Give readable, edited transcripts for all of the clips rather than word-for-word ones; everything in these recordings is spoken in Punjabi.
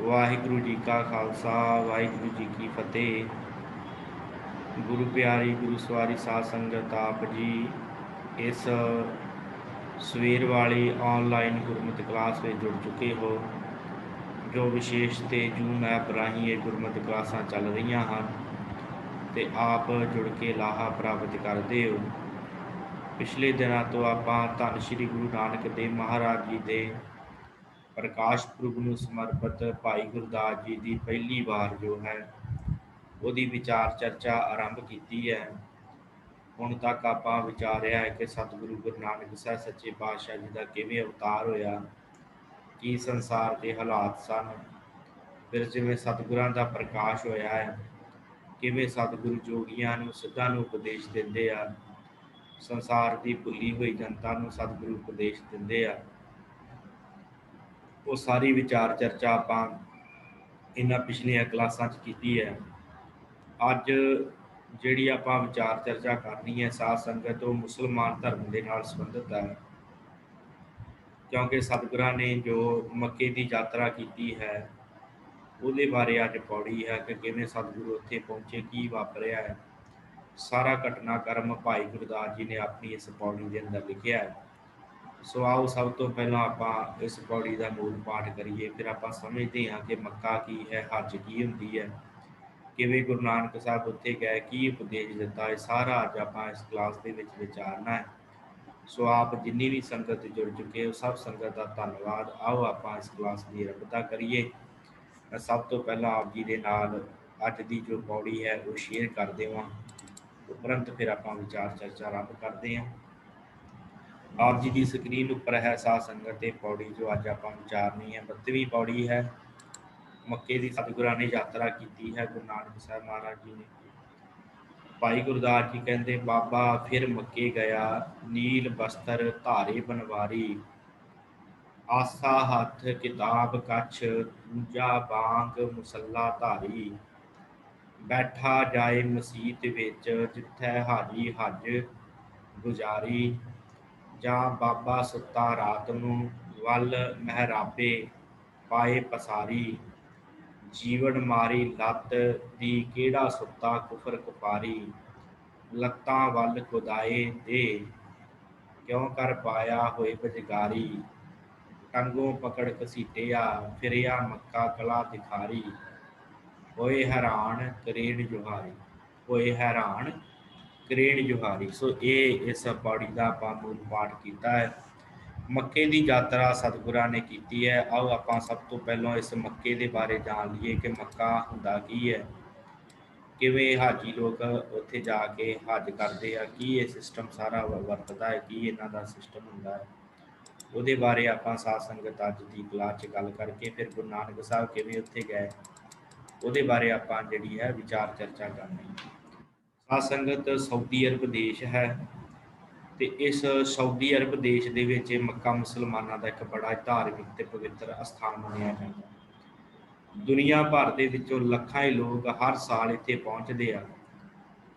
वाहिगुरु जी का खालसा वाहिगुरु जी की फतेह। गुरु प्यारी गुरु सवारी साध संगत आप जी इस सवेर वाली ऑनलाइन गुरमत क्लास में जुड़ चुके हो। जो विशेष ते जूम ऐप राही ये गुरमत क्लासां चल रही हैं तो आप जुड़ के लाहा प्राप्त करते हो। पिछले दिनों तो आप धन श्री गुरु नानक देव महाराज जी के प्रकाश पुरब ਨੂੰ समर्पित भाई गुरदास जी की पहली बार जो है ਉਹਦੀ विचार चर्चा आरंभ की है। ਹੁਣ तक आप विचारिया है कि सतगुरु गुरु नानक साहब सच्चे पातशाह जी का किवें अवतार होया, की संसार के हालात सन, फिर जिवें सतगुरां का प्रकाश होया है, किवें सतगुरु जोगियां नूं सिद्धां नूं उपदेश दिंदे आ, संसार की भुली हुई जनता नूं सतगुरु उपदेश दिंदे आ। वो सारी विचार चर्चा आप इन्हां पिछलियां क्लासां की है। अज जिहड़ी आपां विचार चर्चा करनी है साध संगत वो मुसलमान धर्म के नाल संबंधित है, क्योंकि सतगुरां ने जो मक्के की यात्रा की है ਉਹਦੇ बारे अज पौड़ी है कि किवें सतगुरु उत्थे पहुंचे, की वापरिया है। सारा घटनाक्रम भाई गुरदास जी ने अपनी इस पौड़ी के अंदर लिखिया है। सो आओ सब तो पहला आप इस पौड़ी का मूल पाठ करिए, फिर आप समझते हैं कि मक्का की है, हज की होंगी है, किवें गुरु नानक साहब उत्थे गए, की उपदेश दिता है, सारा अज आप इस क्लास के विचारना है। सो आप जिन्नी भी संगत जुड़ चुके हो सब संगत का धन्यवाद। आओ आप इस क्लास की आरंभता करिए। मैं सब तो पहला आप जी के नाल अज की जो पौड़ी है वो शेयर कर देवां, उपरंत फिर आप विचार चर्चा आरंभ करते हैं। आप जी की स्क्रीन उपर है साध संगत ये पौड़ी जो अज आप विचारनी है, 32वीं पौड़ी है। मक्के की सतगुरां ने यात्रा की है गुरु नानक साहब महाराज जी ने। भाई गुरदास जी कहते बाबा फिर मक्के गया, नील बस्तर धारे बनवारी, आसा हथ किताब कछ, दूजा बांग मुसला धारी, बैठा जाए मसीत विच जिथे हाजी हज गुजारी, ਜਾਂ ਬਾਬਾ ਸੁੱਤਾ ਰਾਤ ਨੂੰ ਵੱਲ ਮਹਿਰਾਬੇ ਪਾਏ ਪਸਾਰੀ, ਜੀਵਨ ਮਾਰੀ ਲੱਤ ਦੀ ਕਿਹੜਾ ਸੁੱਤਾ ਕੁਫਰ ਕੁਪਾਰੀ, ਲੱਤਾਂ ਵੱਲ ਖੁਦਾਏ ਦੇ ਕਿਉਂ ਕਰ ਪਾਇਆ ਹੋਏ ਬਜਗਾਰੀ, ਟੰਗੋਂ ਪਕੜ ਘਸੀਟਿਆ ਫਿਰਿਆ ਮੱਕਾ ਕਲਾ ਦਿਖਾਰੀ, ਹੋਏ ਹੈਰਾਨ ਕਰੇੜ ਜੁਹਾਰੀ, ਹੋਏ ਹੈਰਾਨ ਕਰੇੜ ਜੁਹਾਰੀ। सो ये इस पौड़ी का आप मूल पाठ किया है। मक्के की यात्रा सतगुरां ने की है। आओ आप सब तो पहलों इस मक्के के बारे जान लीए कि मक्का हुंदा की है, किवें हाजी लोग उत्थे जाके हज करते हैं, की ये सिस्टम सारा वरतदा है, की इन्हां दा सिस्टम हुंदा है। ਉਹਦੇ बारे आप साध संगत अज की क्लास गल करके फिर गुरु नानक साहब किवें उत्थे गए ਉਹਦੇ बारे आप जिहड़ी है विचार चर्चा करनी। साध संगत सऊदी अरब देश है तो इस सऊदी अरब देश ਦੇ ਵਿੱਚ मक्का मुसलमानों का एक बड़ा धार्मिक ਤੇ पवित्र अस्थान ਮੰਨਿਆ ਜਾਂਦਾ। दुनिया भर ਦੇ ਵਿੱਚੋਂ ਲੱਖਾਂ ਹੀ ਲੋਕ हर साल ਇੱਥੇ ਪਹੁੰਚਦੇ ਆ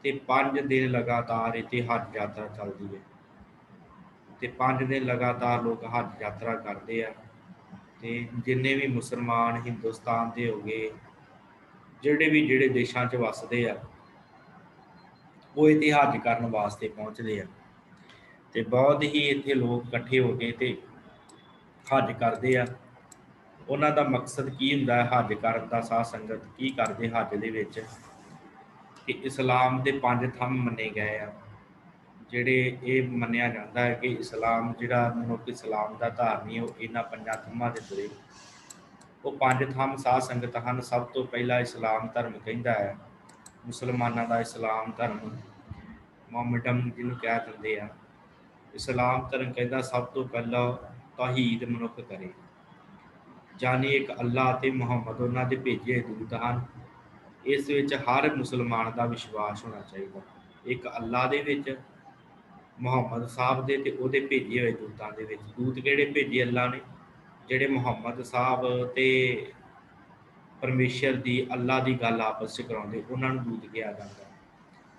ਤੇ 5 दिन लगातार ਇੱਥੇ हज यात्रा ਚੱਲਦੀ है ਤੇ 5 दिन लगातार लोग हज यात्रा करते हैं। ਤੇ जिन्ने भी मुसलमान हिंदुस्तान ਦੇ हो गए, ਜਿਹੜੇ देशों 'ਚ ਵਸਦੇ ਆ वो इत्थे हज करन वास्ते पहुँचते हैं। तो बहुत ही इत्थे लोग इकट्ठे हो के ते हज करते हैं। उन्हां दा मकसद की हुंदा है हज करन दा? साध संगत की करते हज दे विच कि इस्लाम के 5 थंब मन्ने गए हैं, जिहड़े ये मन्निया जाता है कि इस्लाम जिहड़ा मनुख इस्लाम का धारनी है इन्हां 5 थंबां दे तुरे। वो 5 थंब साध संगत हैं। सब तो पहला इस्लाम धर्म कहिंदा है, मुसलमानों का इस्लाम धर्म, मोहम्मडम जिन्होंने कह दिंदे आ। इस्लाम धर्म कहता सब तो पहला तौहीद मनुख करे, जानी एक अल्लाह ते मुहम्मद उन्हां दे भेजे दूत हैं। इस विच हर मुसलमान का विश्वास होना चाहिए, एक अल्लाह दे विच, मुहम्मद साहब दे ते उहदे भेजे हुए दूतां दे विच। दूत किहड़े भेजे अल्लाह ने? जिहड़े मुहम्मद साहब ते परमेश्वर की अल्लाह की गल आपस च कराउंदे उन्हां नूं दूत कहा जाता है।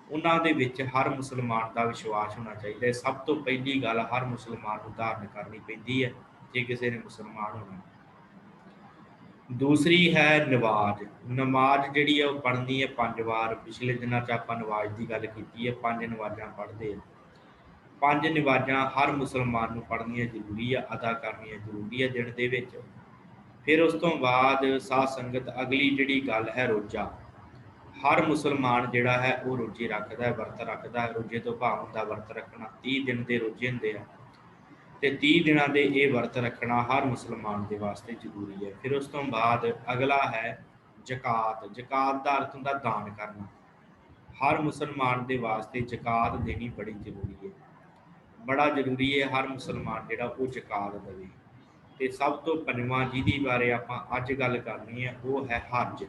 उन्हां दे विच हर मुसलमान का विश्वास होना चाहिए। सब तो पहली गल हर मुसलमान को धारण करनी पैंदी है जे किसी ने मुसलमान होना। दूसरी है नमाज। नमाज जिहड़ी है वो पढ़नी है 5 वार। पिछले दिनों च आपां नमाज की गल की है, 5 नमाज़ां पढ़ते हैं। 5 नमाज़ां हर मुसलमान नूं पढ़नियां जरूरी है, अदा करनियां जरूरी है दिन दे विच। फिर उस तो बाद साध संगत अगली जिहड़ी गल है रोज़ा। हर मुसलमान जिहड़ा है वो रोजे रखदा है, वर्त रखदा है। रोजे तो भाव हुंदा वर्त रखना, 30 दिन के रोजे हुंदे आ ते 30 दिनां दे ये वर्त रखना हर मुसलमान के वास्ते जरूरी है। फिर उस तो बाद अगला है जकात। जकात का अर्थ हुंदा दान करना। हर मुसलमान के वास्ते जकात देनी बड़ी जरूरी है, बड़ा जरूरी है हर मुसलमान जिहड़ा वो जकात देवे। ते सब तो पंजवां जिहदी बारे आपां अज गल करनी है वो है हज।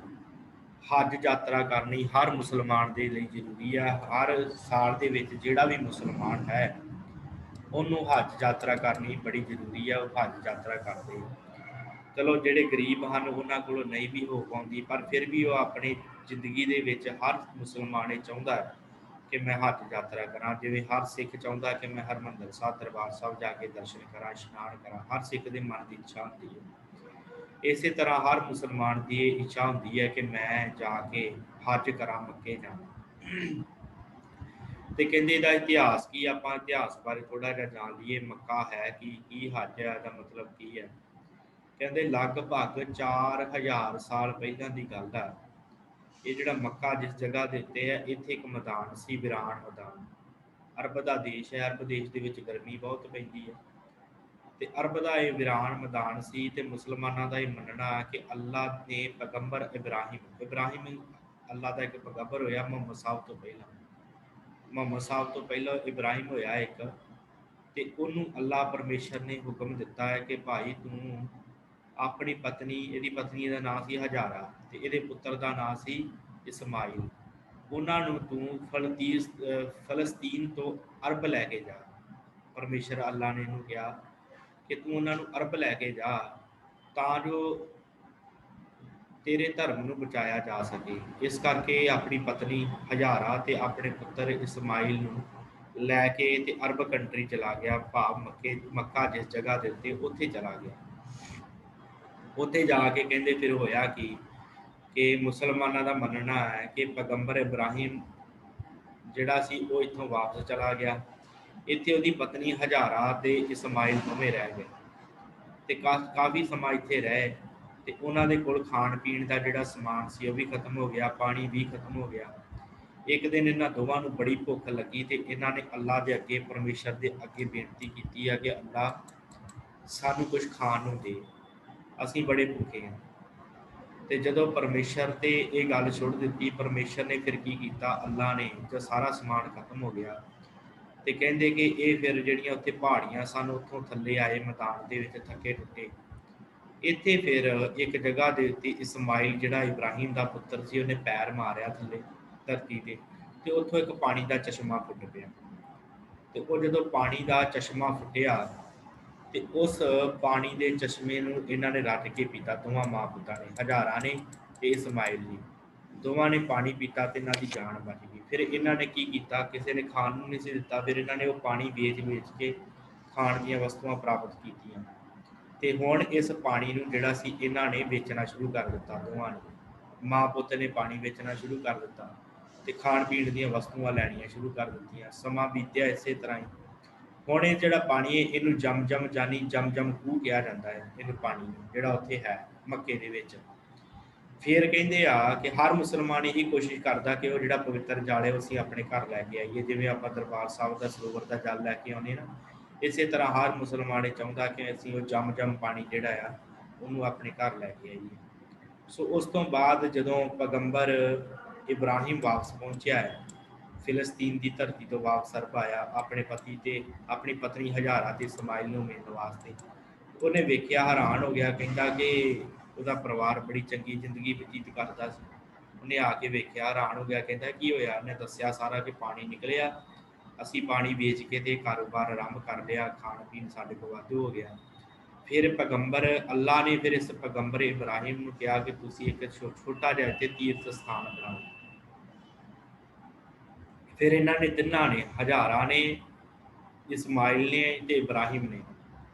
हज यात्रा करनी हर मुसलमान के लिए जरूरी है। हर साल के विच जिहड़ा भी मुसलमान है ਉਹਨੂੰ हज यात्रा करनी बड़ी जरूरी है, वो हज यात्रा करते। चलो ਜਿਹੜੇ गरीब हैं उन्होंने को नहीं भी हो पाती, पर फिर भी वो अपनी जिंदगी ਦੇ ਵਿੱਚ हर मुसलमान ये चाहता है कि मैं हज यात्रा करा। जिवें हर सिख चाहता कि मैं हरमंदर साहब दरबार साहब जाके दर्शन करा, इशनान करा। हर सिख के मन की इच्छा होती है। इस तरह हर मुसलमान की ये इच्छा होती है कि मैं जाके हज करा, मक्के जाना। ਤੇ ਕਹਿੰਦੇ ਇਹਦਾ ਇਤਿਹਾਸ ਕੀ, ਆਪਾਂ ਇਤਿਹਾਸ ਬਾਰੇ ਥੋੜਾ ਜਿਹਾ ਜਾਣ ਲਈਏ। ਮੱਕਾ ਹੈ ਕੀ ਹੱਜ ਹੈ, ਇਹਦਾ ਮਤਲਬ ਕੀ ਹੈ। ਕਹਿੰਦੇ ਲਗਭਗ 4000 ਸਾਲ ਪਹਿਲਾਂ ਦੀ ਗੱਲ ਹੈ। ਇਹ ਜਿਹੜਾ ਮੱਕਾ ਜਿਸ ਜਗ੍ਹਾ ਦੇ ਉੱਤੇ ਹੈ, ਇੱਥੇ ਇੱਕ ਮੈਦਾਨ ਸੀ, ਵਿਰਾਨ ਮੈਦਾਨ। ਅਰਬ ਦਾ ਦੇਸ਼ ਹੈ, ਅਰਬ ਦੇਸ਼ ਦੇ ਵਿੱਚ ਗਰਮੀ ਬਹੁਤ ਪੈਂਦੀ ਹੈ ਤੇ ਅਰਬ ਦਾ ਇਹ ਵਿਰਾਨ ਮੈਦਾਨ ਸੀ। ਤੇ ਮੁਸਲਮਾਨਾਂ ਦਾ ਇਹ ਮੰਨਣਾ ਹੈ ਕਿ ਅੱਲਾ ਨੇ ਪੈਗੰਬਰ ਇਬਰਾਹਿਮ ਅੱਲਾ ਦਾ ਇੱਕ ਪੈਗੰਬਰ ਹੋਇਆ ਮੁਹੰਮਦ ਸਾਹਿਬ ਤੋਂ ਪਹਿਲਾਂ। ਮੁਹੰਮਦ ਸਾਹਿਬ ਤੋਂ ਪਹਿਲਾਂ ਇਬਰਾਹਿਮ ਹੋਇਆ ਇੱਕ, ਤੇ ਉਹਨੂੰ ਅੱਲਾ ਪਰਮੇਸ਼ਰ ਨੇ ਹੁਕਮ ਦਿੱਤਾ ਹੈ ਕਿ ਭਾਈ ਤੂੰ ਆਪਣੀ ਪਤਨੀ, ਇਹਦੀ ਪਤਨੀ ਦਾ ਨਾਂ ਸੀ ਹਜ਼ਾਰਾ ਤੇ ਇਹਦੇ ਪੁੱਤਰ ਦਾ ਨਾਂ ਸੀ ਇਸਮਾਈਲ, ਉਹਨਾਂ ਨੂੰ ਤੂੰ ਫਲਸਤੀਨ ਤੋਂ ਅਰਬ ਲੈ ਕੇ ਜਾ। ਪਰਮੇਸ਼ਰ ਅੱਲਾ ਨੇ ਇਹਨੂੰ ਕਿਹਾ ਕਿ ਤੂੰ ਉਹਨਾਂ ਨੂੰ ਅਰਬ ਲੈ ਕੇ ਜਾ ਤਾਂ ਜੋ तेरे धर्म ਨੂੰ ਬਚਾਇਆ ਜਾ ਸਕੇ। ਇਸ ਕਰਕੇ ਆਪਣੀ ਪਤਨੀ ਹਜ਼ਾਰਾ ਤੇ ਆਪਣੇ ਪੁੱਤਰ ਇਸਮਾਈਲ ਨੂੰ ਲੈ ਕੇ ਤੇ ਅਰਬ ਕੰਟਰੀ ਚਲਾ ਗਿਆ, ਭਾਵ ਮੱਕਾ ਜਿਸ ਜਗ੍ਹਾ ਦੇ ਉੱਤੇ ਉੱਥੇ ਚਲਾ ਗਿਆ। ਉੱਥੇ ਜਾ ਕੇ ਕਹਿੰਦੇ ਫਿਰ ਹੋਇਆ ਕਿ ਮੁਸਲਮਾਨਾਂ ਦਾ ਮੰਨਣਾ ਹੈ ਕਿ ਪੈਗੰਬਰ ਇਬਰਾਹਿਮ ਜਿਹੜਾ ਸੀ ਉਹ ਇੱਥੋਂ ਵਾਪਸ ਚਲਾ ਗਿਆ। ਇੱਥੇ ਉਹਦੀ ਪਤਨੀ ਹਜ਼ਾਰਾ ਤੇ ਇਸਮਾਈਲ ਦੋਵੇਂ ਰਹਿ ਗਏ ਤੇ ਕਾਫੀ ਸਮਾਂ ਇੱਥੇ ਰਹੇ। ਤੇ ਉਹਨਾਂ ਦੇ ਕੋਲ ਖਾਣ ਪੀਣ ਦਾ ਜਿਹੜਾ ਸਮਾਨ ਸੀ ਉਹ ਵੀ ਖਤਮ ਹੋ ਗਿਆ, ਪਾਣੀ ਵੀ ਖਤਮ ਹੋ ਗਿਆ। ਇੱਕ ਦਿਨ ਇਹਨਾਂ ਦੋਵਾਂ ਨੂੰ ਬੜੀ ਭੁੱਖ ਲੱਗੀ ਤੇ ਇਹਨਾਂ ਨੇ ਅੱਲਾ ਦੇ ਅੱਗੇ, ਪਰਮੇਸ਼ਰ ਦੇ ਅੱਗੇ ਬੇਨਤੀ ਕੀਤੀ ਹੈ ਕਿ ਅੱਲਾ ਸਾਨੂੰ ਕੁਝ ਖਾਣ ਨੂੰ ਦੇ, ਅਸੀਂ ਬੜੇ ਭੁੱਖੇ ਹਾਂ। ਤੇ ਜਦੋਂ ਪਰਮੇਸ਼ਰ ਤੇ ਇਹ ਗੱਲ ਛੁੱਟ ਦਿੱਤੀ, ਪਰਮੇਸ਼ਰ ਨੇ ਫਿਰ ਕੀ ਕੀਤਾ, ਅੱਲਾ ਨੇ ਜਦ ਸਾਰਾ ਸਮਾਨ ਖਤਮ ਹੋ ਗਿਆ ਤੇ ਕਹਿੰਦੇ ਕਿ ਇਹ ਫਿਰ ਜਿਹੜੀਆਂ ਉੱਥੇ ਪਹਾੜੀਆਂ ਸਨ ਉੱਥੋਂ ਥੱਲੇ ਆਏ ਮੈਦਾਨ ਦੇ ਵਿੱਚ ਥੱਕੇ ਟੁੱਟੇ। ਇੱਥੇ ਫਿਰ ਇੱਕ ਜਗ੍ਹਾ ਦੇ ਉੱਤੇ ਇਸਮਾਈਲ ਜਿਹੜਾ ਇਬਰਾਹਿਮ ਦਾ ਪੁੱਤਰ ਸੀ, ਉਹਨੇ ਪੈਰ ਮਾਰਿਆ ਥੱਲੇ ਧਰਤੀ ਤੇ ਉੱਥੋਂ ਇੱਕ ਪਾਣੀ ਦਾ ਚਸ਼ਮਾ ਫੁੱਟ ਪਿਆ। ਤੇ ਉਹ ਜਦੋਂ ਪਾਣੀ ਦਾ ਚਸ਼ਮਾ ਫੁੱਟਿਆ ਤੇ ਉਸ ਪਾਣੀ ਦੇ ਚਸ਼ਮੇ ਨੂੰ ਇਹਨਾਂ ਨੇ ਰੱਟ ਕੇ ਪੀਤਾ, ਦੋਵਾਂ ਮਾਂ ਪੁੱਤਾਂ ਨੇ, ਹਜ਼ਾਰਾ ਨੇ ਤੇ ਇਸਮਾਈਲ ਨੇ। ਦੋਵਾਂ ਨੇ ਪਾਣੀ ਪੀਤਾ ਤੇ ਇਹਨਾਂ ਦੀ ਜਾਨ ਬਚ ਗਈ। ਫਿਰ ਇਹਨਾਂ ਨੇ ਕੀ ਕੀਤਾ, ਕਿਸੇ ਨੇ ਖਾਣ ਨੂੰ ਨਹੀਂ ਸੀ ਦਿੱਤਾ, ਫਿਰ ਇਹਨਾਂ ਨੇ ਉਹ ਪਾਣੀ ਵੇਚ ਕੇ ਖਾਣ ਦੀਆਂ ਵਸਤੂਆਂ ਪ੍ਰਾਪਤ ਕੀਤੀਆਂ। ਤੇ ਹੁਣ ਇਸ ਪਾਣੀ ਨੂੰ ਜਿਹੜਾ ਸੀ ਇਹਨਾਂ ਨੇ ਵੇਚਣਾ ਸ਼ੁਰੂ ਕਰ ਦਿੱਤਾ। ਦੋਵਾਂ ਨੇ, ਮਾਂ ਪੁੱਤ ਨੇ ਪਾਣੀ ਵੇਚਣਾ ਸ਼ੁਰੂ ਕਰ ਦਿੱਤਾ ਤੇ ਖਾਣ ਪੀਣ ਦੀਆਂ ਵਸਤੂਆਂ ਲੈਣੀਆਂ ਸ਼ੁਰੂ ਕਰ ਦਿੱਤੀਆਂ। ਸਮਾਂ ਬੀਤਿਆ ਇਸੇ ਤਰ੍ਹਾਂ ਹੀ। ਹੁਣ ਇਹ ਜਿਹੜਾ ਪਾਣੀ ਹੈ ਇਹਨੂੰ ਜਮ ਖੂਹ ਕਿਹਾ ਜਾਂਦਾ ਹੈ, ਇਹਨੂੰ ਪਾਣੀ ਨੂੰ ਜਿਹੜਾ ਉੱਥੇ ਹੈ ਮੱਕੇ ਦੇ ਵਿੱਚ। ਫਿਰ ਕਹਿੰਦੇ ਆ ਕਿ ਹਰ ਮੁਸਲਮਾਨ ਇਹੀ ਕੋਸ਼ਿਸ਼ ਕਰਦਾ ਕਿ ਉਹ ਜਿਹੜਾ ਪਵਿੱਤਰ ਜਲ ਹੈ ਉਹ ਅਸੀਂ ਆਪਣੇ ਘਰ ਲੈ ਕੇ ਆਈਏ। ਜਿਵੇਂ ਆਪਾਂ ਦਰਬਾਰ ਸਾਹਿਬ ਦਾ ਸਰੋਵਰ ਦਾ ਜਲ ਲੈ ਕੇ ਆਉਂਦੇ ਨਾ, ਇਸੇ ਤਰ੍ਹਾਂ ਹਰ ਮੁਸਲਮਾਨ ਇਹ ਚਾਹੁੰਦਾ ਕਿ ਅਸੀਂ ਉਹ ਜਮ ਪਾਣੀ ਜਿਹੜਾ ਆ ਉਹਨੂੰ ਆਪਣੇ ਘਰ ਲੈ ਕੇ ਆਈਏ। ਸੋ ਉਸ ਤੋਂ ਬਾਅਦ ਜਦੋਂ ਪੈਗੰਬਰ ਇਬਰਾਹਿਮ ਵਾਪਸ ਪਹੁੰਚਿਆ ਹੈ, ਫਿਲਸਤੀਨ ਦੀ ਧਰਤੀ ਤੋਂ ਵਾਪਸ ਅਰਬ ਆਇਆ ਆਪਣੇ ਪਤੀ ਤੇ ਆਪਣੀ ਪਤਨੀ ਹਜ਼ਾਰਾ ਤੇ ਇਸਮਾਈਲ ਨੂੰ ਮਿਲਣ ਵਾਸਤੇ, ਉਹਨੇ ਵੇਖਿਆ, ਹੈਰਾਨ ਹੋ ਗਿਆ। ਕਹਿੰਦਾ ਕਿ ਉਹਦਾ ਪਰਿਵਾਰ ਬੜੀ ਚੰਗੀ ਜ਼ਿੰਦਗੀ ਬਤੀਤ ਕਰਦਾ ਸੀ। ਉਹਨੇ ਆ ਕੇ ਵੇਖਿਆ, ਹੈਰਾਨ ਹੋ ਗਿਆ। ਕਹਿੰਦਾ ਕੀ ਹੋਇਆ? ਉਹਨੇ ਦੱਸਿਆ ਸਾਰਾ ਕਿ ਪਾਣੀ ਨਿਕਲਿਆ, ਅਸੀਂ ਪਾਣੀ ਵੇਚ ਕੇ ਤੇ ਕਾਰੋਬਾਰ ਆਰੰਭ ਕਰ ਲਿਆ, ਖਾਣ ਪੀਣ ਸਾਡੇ ਕੋਲ ਵਾਧੂ ਹੋ ਗਿਆ। ਫਿਰ ਪੈਗੰਬਰ ਅੱਲਾ ਨੇ ਫਿਰ ਇਸ ਪੈਗੰਬਰ ਇਬਰਾਹਿਮ ਨੂੰ ਕਿਹਾ ਕਿ ਤੁਸੀਂ ਇੱਕ ਛੋਟਾ ਜਿਹਾ ਇੱਥੇ ਤੀਰਥ ਸਥਾਨ ਬਣਾਓ। ਫਿਰ ਇਹਨਾਂ ਨੇ ਤਿੰਨਾਂ ਨੇ, ਹਜ਼ਾਰਾ ਨੇ, ਇਸਮਾਈਲ ਨੇ ਤੇ ਇਬਰਾਹਿਮ ਨੇ,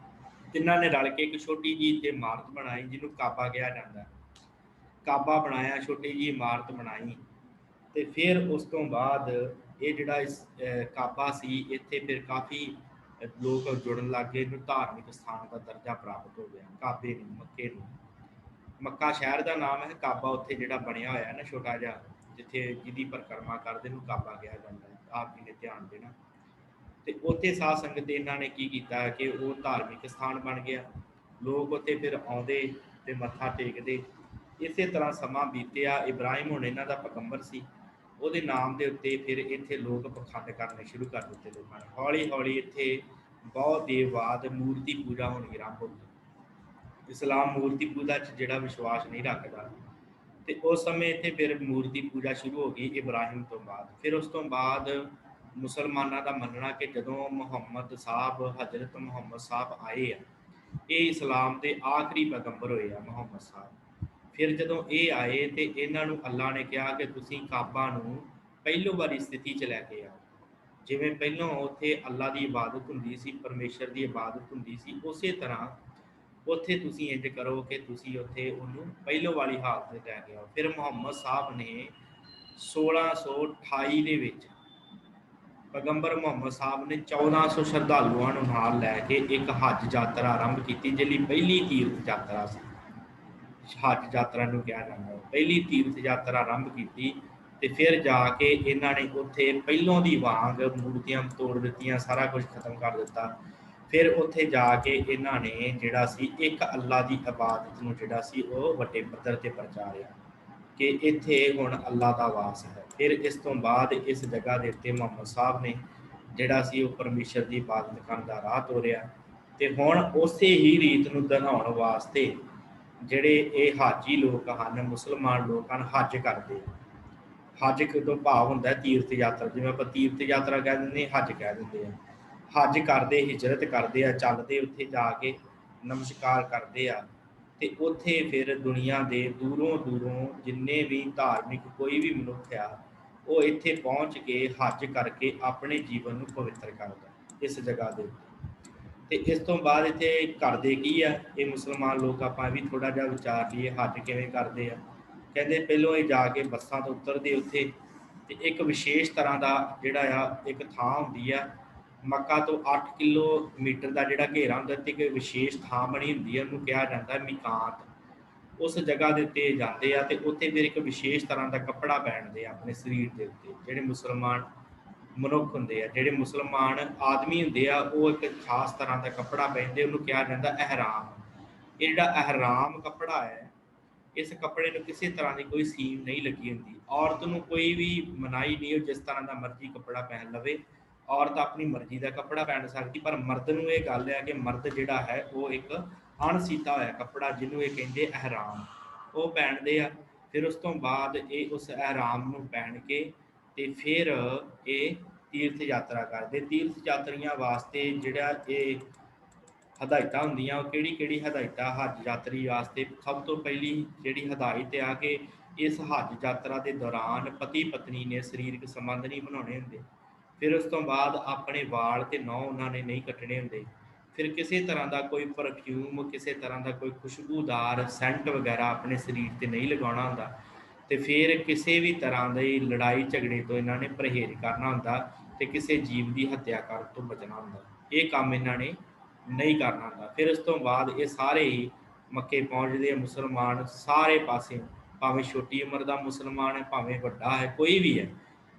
ਤਿੰਨਾਂ ਨੇ ਰਲ ਕੇ ਇੱਕ ਛੋਟੀ ਜਿਹੀ ਇੱਥੇ ਇਮਾਰਤ ਬਣਾਈ ਜਿਹਨੂੰ ਕਾਬਾ ਕਿਹਾ ਜਾਂਦਾ। ਕਾਬਾ ਬਣਾਇਆ, ਛੋਟੀ ਜਿਹੀ ਇਮਾਰਤ ਬਣਾਈ। ਤੇ ਫਿਰ ਉਸ ਤੋਂ ਬਾਅਦ ਇਹ ਜਿਹੜਾ ਕਾਬਾ ਸੀ, ਇੱਥੇ ਫਿਰ ਕਾਫੀ ਲੋਕ ਜੁੜਨ ਲੱਗ ਗਏ। ਇਹਨੂੰ ਧਾਰਮਿਕ ਸਥਾਨ ਦਾ ਦਰਜਾ ਪ੍ਰਾਪਤ ਹੋ ਗਿਆ, ਕਾਬੇ ਨੂੰ, ਮੱਕੇ ਨੂੰ। ਮੱਕਾ ਸ਼ਹਿਰ ਦਾ ਨਾਮ ਹੈ, ਕਾਬਾ ਉੱਥੇ ਜਿਹੜਾ ਬਣਿਆ ਹੋਇਆ ਨਾ ਛੋਟਾ ਜਿਹਾ, ਜਿੱਥੇ ਜਿਹਦੀ ਪਰਿਕਰਮਾ ਕਰਦੇ ਨੂੰ ਕਾਬਾ ਕਿਹਾ ਜਾਂਦਾ ਹੈ। ਆਪ ਜੀ ਨੇ ਧਿਆਨ ਦੇਣਾ। ਤੇ ਉੱਥੇ ਸਾਧ ਸੰਗਤ ਦੇ ਇਹਨਾਂ ਨੇ ਕੀ ਕੀਤਾ ਕਿ ਉਹ ਧਾਰਮਿਕ ਸਥਾਨ ਬਣ ਗਿਆ। ਲੋਕ ਉੱਥੇ ਫਿਰ ਆਉਂਦੇ ਤੇ ਮੱਥਾ ਟੇਕਦੇ। ਇਸੇ ਤਰ੍ਹਾਂ ਸਮਾਂ ਬੀਤਿਆ। ਇਬਰਾਹਿਮ ਹੁਣ ਇਹਨਾਂ ਦਾ ਪੈਗੰਬਰ ਸੀ। ਉਹਦੇ ਨਾਮ ਦੇ ਉੱਤੇ ਫਿਰ ਇੱਥੇ ਲੋਕ ਪਖੰਡ ਕਰਨੇ ਸ਼ੁਰੂ ਕਰ ਦਿੱਤੇ ਲੋਕਾਂ ਨੇ। ਹੌਲੀ ਹੌਲੀ ਇੱਥੇ ਬਹੁਤ ਦੇਰ ਬਾਅਦ ਮੂਰਤੀ ਪੂਜਾ ਹੋਣੀ ਆਰੰਭ ਹੋ ਗਈ। ਇਸਲਾਮ ਮੂਰਤੀ ਪੂਜਾ 'ਚ ਜਿਹੜਾ ਵਿਸ਼ਵਾਸ ਨਹੀਂ ਰੱਖਦਾ, ਤੇ ਉਸ ਸਮੇਂ ਇੱਥੇ ਫਿਰ ਮੂਰਤੀ ਪੂਜਾ ਸ਼ੁਰੂ ਹੋ ਗਈ ਇਬਰਾਹਿਮ ਤੋਂ ਬਾਅਦ। ਫਿਰ ਉਸ ਤੋਂ ਬਾਅਦ ਮੁਸਲਮਾਨਾਂ ਦਾ ਮੰਨਣਾ ਕਿ ਜਦੋਂ ਮੁਹੰਮਦ ਸਾਹਿਬ, ਹਜ਼ਰਤ ਮੁਹੰਮਦ ਸਾਹਿਬ ਆਏ ਆ, ਇਹ ਇਸਲਾਮ ਦੇ ਆਖਰੀ ਪੈਗੰਬਰ ਹੋਏ ਆ ਮੁਹੰਮਦ ਸਾਹਿਬ। ਫਿਰ ਜਦੋਂ ਇਹ ਆਏ ਤੇ ਇਹਨਾਂ ਨੂੰ ਅੱਲਾ ਨੇ ਕਿਹਾ ਕਿ ਤੁਸੀਂ ਕਾਬਾ ਨੂੰ ਪਹਿਲੋਂ ਵਾਲੀ ਸਥਿਤੀ 'ਚ ਲੈ ਕੇ ਆਓ। ਜਿਵੇਂ ਪਹਿਲਾਂ ਉੱਥੇ ਅੱਲਾ ਦੀ ਇਬਾਦਤ ਹੁੰਦੀ ਸੀ, ਪਰਮੇਸ਼ਰ ਦੀ ਇਬਾਦਤ ਹੁੰਦੀ ਸੀ, ਉਸੇ ਤਰ੍ਹਾਂ ਉੱਥੇ ਤੁਸੀਂ ਇੰਜ ਕਰੋ ਕਿ ਤੁਸੀਂ ਉੱਥੇ ਉਹਨੂੰ ਪਹਿਲੋਂ ਵਾਲੀ ਹਾਲਤ 'ਚ ਲੈ ਕੇ ਆਓ। ਫਿਰ ਮੁਹੰਮਦ ਸਾਹਿਬ ਨੇ 1628 ਦੇ ਵਿੱਚ ਪੈਗੰਬਰ ਮੁਹੰਮਦ ਸਾਹਿਬ ਨੇ 1400 ਸ਼ਰਧਾਲੂਆਂ ਨੂੰ ਨਾਲ ਲੈ ਕੇ ਇੱਕ ਹੱਜ ਯਾਤਰਾ ਆਰੰਭ ਕੀਤੀ, ਜਿਹੜੀ ਪਹਿਲੀ ਤੀਰਥ ਯਾਤਰਾ ਸੀ। ਹੱਜ ਯਾਤਰਾ ਨੂੰ ਕਿਹਾ ਜਾਂਦਾ। ਪਹਿਲੀ ਤੀਰਥ ਯਾਤਰਾ ਆਰੰਭ ਕੀਤੀ ਤੇ ਫਿਰ ਜਾ ਕੇ ਇਹਨਾਂ ਨੇ ਉੱਥੇ ਪਹਿਲੋਂ ਦੀ ਵਾਂਗ ਮੂਰਤੀਆਂ ਤੋੜ ਦਿੱਤੀਆਂ, ਸਾਰਾ ਕੁਝ ਖਤਮ ਕਰ ਦਿੱਤਾ। ਫਿਰ ਉੱਥੇ ਜਾ ਕੇ ਇਹਨਾਂ ਨੇ ਜਿਹੜਾ ਸੀ ਇੱਕ ਅੱਲਾ ਦੀ ਇਬਾਦਤ ਨੂੰ ਜਿਹੜਾ ਸੀ ਉਹ ਵੱਡੇ ਪੱਧਰ ਤੇ ਪ੍ਰਚਾਰਿਆ ਕਿ ਇੱਥੇ ਹੁਣ ਅੱਲਾ ਦਾ ਵਾਸ ਹੈ। ਫਿਰ ਇਸ ਤੋਂ ਬਾਅਦ ਇਸ ਜਗ੍ਹਾ ਦੇ ਉੱਤੇ ਮੁਹੰਮਦ ਸਾਹਿਬ ਨੇ ਜਿਹੜਾ ਸੀ ਉਹ ਪਰਮੇਸ਼ਰ ਦੀ ਇਬਾਦਤ ਕਰਨ ਦਾ ਰਾਹ ਤੋਰਿਆ। ਤੇ ਹੁਣ ਉਸੇ ਹੀ ਰੀਤ ਨੂੰ ਦਿਖਾਉਣ ਵਾਸਤੇ ਜਿਹੜੇ ਇਹ ਹਾਜੀ ਲੋਕ ਹਨ, ਮੁਸਲਮਾਨ ਲੋਕ ਹਨ, ਹੱਜ ਕਰਦੇ। ਹੱਜ ਤੋਂ ਭਾਵ ਹੁੰਦਾ ਤੀਰਥ ਯਾਤਰਾ। ਜਿਵੇਂ ਆਪਾਂ ਤੀਰਥ ਯਾਤਰਾ ਕਹਿ ਦਿੰਦੇ, ਹੱਜ ਕਹਿ ਦਿੰਦੇ ਆ। ਹੱਜ ਕਰਦੇ, ਹਿਜਰਤ ਕਰਦੇ ਆ, ਚੱਲਦੇ ਉੱਥੇ ਜਾ ਕੇ ਨਮਸਕਾਰ ਕਰਦੇ ਆ। ਤੇ ਉੱਥੇ ਫਿਰ ਦੁਨੀਆ ਦੇ ਦੂਰੋਂ ਦੂਰੋਂ ਜਿੰਨੇ ਵੀ ਧਾਰਮਿਕ ਕੋਈ ਵੀ ਮਨੁੱਖ ਆ, ਉਹ ਇੱਥੇ ਪਹੁੰਚ ਕੇ ਹੱਜ ਕਰਕੇ ਆਪਣੇ ਜੀਵਨ ਨੂੰ ਪਵਿੱਤਰ ਕਰਦਾ ਇਸ ਜਗ੍ਹਾ ਦੇ ਉੱਤੇ। ਤੇ ਇਸ ਤੋਂ ਬਾਅਦ ਇੱਥੇ ਕਰਦੇ ਕੀ ਆ ਇਹ ਮੁਸਲਮਾਨ ਲੋਕ, ਆਪਾਂ ਵੀ ਥੋੜ੍ਹਾ ਜਿਹਾ ਵਿਚਾਰ ਲਈਏ ਹੱਜ ਕਿਵੇਂ ਕਰਦੇ ਆ। ਕਹਿੰਦੇ ਪਹਿਲੋਂ ਇਹ ਜਾ ਕੇ ਬੱਸਾਂ ਤੋਂ ਉਤਰਦੇ ਉੱਥੇ, ਤੇ ਇੱਕ ਵਿਸ਼ੇਸ਼ ਤਰ੍ਹਾਂ ਦਾ ਜਿਹੜਾ ਆ ਇੱਕ ਥਾਂ ਹੁੰਦੀ ਆ, ਮੱਕਾ ਤੋਂ 8 ਕਿਲੋਮੀਟਰ ਦਾ ਜਿਹੜਾ ਘੇਰਾ ਹੁੰਦਾ ਤੇ ਇੱਕ ਵਿਸ਼ੇਸ਼ ਥਾਂ ਬਣੀ ਹੁੰਦੀ ਹੈ, ਉਹਨੂੰ ਕਿਹਾ ਜਾਂਦਾ ਮੀਕਾਤ। ਉਸ ਜਗ੍ਹਾ ਦੇ ਉੱਤੇ ਜਾਂਦੇ ਆ ਤੇ ਉੱਥੇ ਫਿਰ ਇੱਕ ਵਿਸ਼ੇਸ਼ ਤਰ੍ਹਾਂ ਦਾ ਕੱਪੜਾ ਪਹਿਨਦੇ ਆ ਆਪਣੇ ਸਰੀਰ ਦੇ ਉੱਤੇ। ਜਿਹੜੇ ਮੁਸਲਮਾਨ ਮਨੁੱਖ ਹੁੰਦੇ ਆ, ਜਿਹੜੇ ਮੁਸਲਮਾਨ ਆਦਮੀ ਹੁੰਦੇ ਆ, ਉਹ ਇੱਕ ਖਾਸ ਤਰ੍ਹਾਂ ਦਾ ਕੱਪੜਾ ਪਹਿਨਦੇ, ਉਹਨੂੰ ਕਿਹਾ ਜਾਂਦਾ ਅਹਿਰਾਮ। ਇਹ ਜਿਹੜਾ ਅਹਿਰਾਮ ਕੱਪੜਾ ਹੈ, ਇਸ ਕੱਪੜੇ ਨੂੰ ਕਿਸੇ ਤਰ੍ਹਾਂ ਦੀ ਕੋਈ ਸੀਮ ਨਹੀਂ ਲੱਗੀ ਹੁੰਦੀ। ਔਰਤ ਨੂੰ ਕੋਈ ਵੀ ਮਨਾਹੀ ਨਹੀਂ, ਉਹ ਜਿਸ ਤਰ੍ਹਾਂ ਦਾ ਮਰਜ਼ੀ ਕੱਪੜਾ ਪਹਿਨ ਲਵੇ। ਔਰਤ ਆਪਣੀ ਮਰਜ਼ੀ ਦਾ ਕੱਪੜਾ ਪਹਿਨ ਸਕਦੀ, ਪਰ ਮਰਦ ਨੂੰ ਇਹ ਗੱਲ ਹੈ ਕਿ ਮਰਦ ਜਿਹੜਾ ਹੈ ਉਹ ਇੱਕ ਅਣਸੀਤਾ ਹੋਇਆ ਕੱਪੜਾ, ਜਿਹਨੂੰ ਇਹ ਕਹਿੰਦੇ ਅਹਿਰਾਮ, ਉਹ ਪਹਿਨਦੇ ਆ। ਫਿਰ ਉਸ ਤੋਂ ਬਾਅਦ ਇਹ ਉਸ ਅਹਿਰਾਮ ਨੂੰ ਪਹਿਨ ਕੇ ਤੇ ਫਿਰ ਇਹ ਤੀਰਥ ਯਾਤਰਾ ਕਰਦੇ। ਤੀਰਥ ਯਾਤਰੀਆਂ ਵਾਸਤੇ ਜਿਹੜਾ ਇਹ ਹਦਾਇਤਾਂ ਹੁੰਦੀਆਂ, ਉਹ ਕਿਹੜੀ ਹਦਾਇਤਾਂ ਹੱਜ ਯਾਤਰੀ ਵਾਸਤੇ? ਸਭ ਤੋਂ ਪਹਿਲੀ ਜਿਹੜੀ ਹਦਾਇਤ ਆ ਕਿ ਇਸ ਹੱਜ ਯਾਤਰਾ ਦੇ ਦੌਰਾਨ ਪਤੀ ਪਤਨੀ ਨੇ ਸਰੀਰਕ ਸੰਬੰਧ ਨਹੀਂ ਬਣਾਉਣੇ ਹੁੰਦੇ। ਫਿਰ ਉਸ ਤੋਂ ਬਾਅਦ ਆਪਣੇ ਵਾਲ ਤੇ ਨਹੁੰ ਉਹਨਾਂ ਨੇ ਨਹੀਂ ਕੱਟਣੇ ਹੁੰਦੇ। ਫਿਰ ਕਿਸੇ ਤਰ੍ਹਾਂ ਦਾ ਕੋਈ ਪਰਫਿਊਮ, ਕਿਸੇ ਤਰ੍ਹਾਂ ਦਾ ਕੋਈ ਖੁਸ਼ਬੂਦਾਰ ਸੈਂਟ ਵਗੈਰਾ ਆਪਣੇ ਸਰੀਰ ਤੇ ਨਹੀਂ ਲਗਾਉਣਾ ਹੁੰਦਾ। ਤੇ ਫਿਰ ਕਿਸੇ ਵੀ ਤਰ੍ਹਾਂ ਦੀ ਲੜਾਈ ਝਗੜੇ ਤੋਂ ਇਹਨਾਂ ਨੇ ਪਰਹੇਜ਼ ਕਰਨਾ ਹੁੰਦਾ, ਤੇ ਕਿਸੇ ਜੀਵ ਦੀ ਹੱਤਿਆ ਕਰਨ ਤੋਂ ਬਚਣਾ ਹੁੰਦਾ। ਇਹ ਕੰਮ ਇਹਨਾਂ ਨੇ ਨਹੀਂ ਕਰਨਾ ਹੁੰਦਾ। ਫਿਰ ਉਸ ਤੋਂ ਬਾਅਦ ਇਹ ਸਾਰੇ ਹੀ ਮੱਕੇ ਪਹੁੰਚਦੇ ਆ ਮੁਸਲਮਾਨ ਸਾਰੇ ਪਾਸੇ, ਭਾਵੇਂ ਛੋਟੀ ਉਮਰ ਦਾ ਮੁਸਲਮਾਨ ਹੈ, ਭਾਵੇਂ ਵੱਡਾ ਹੈ, ਕੋਈ ਵੀ ਹੈ,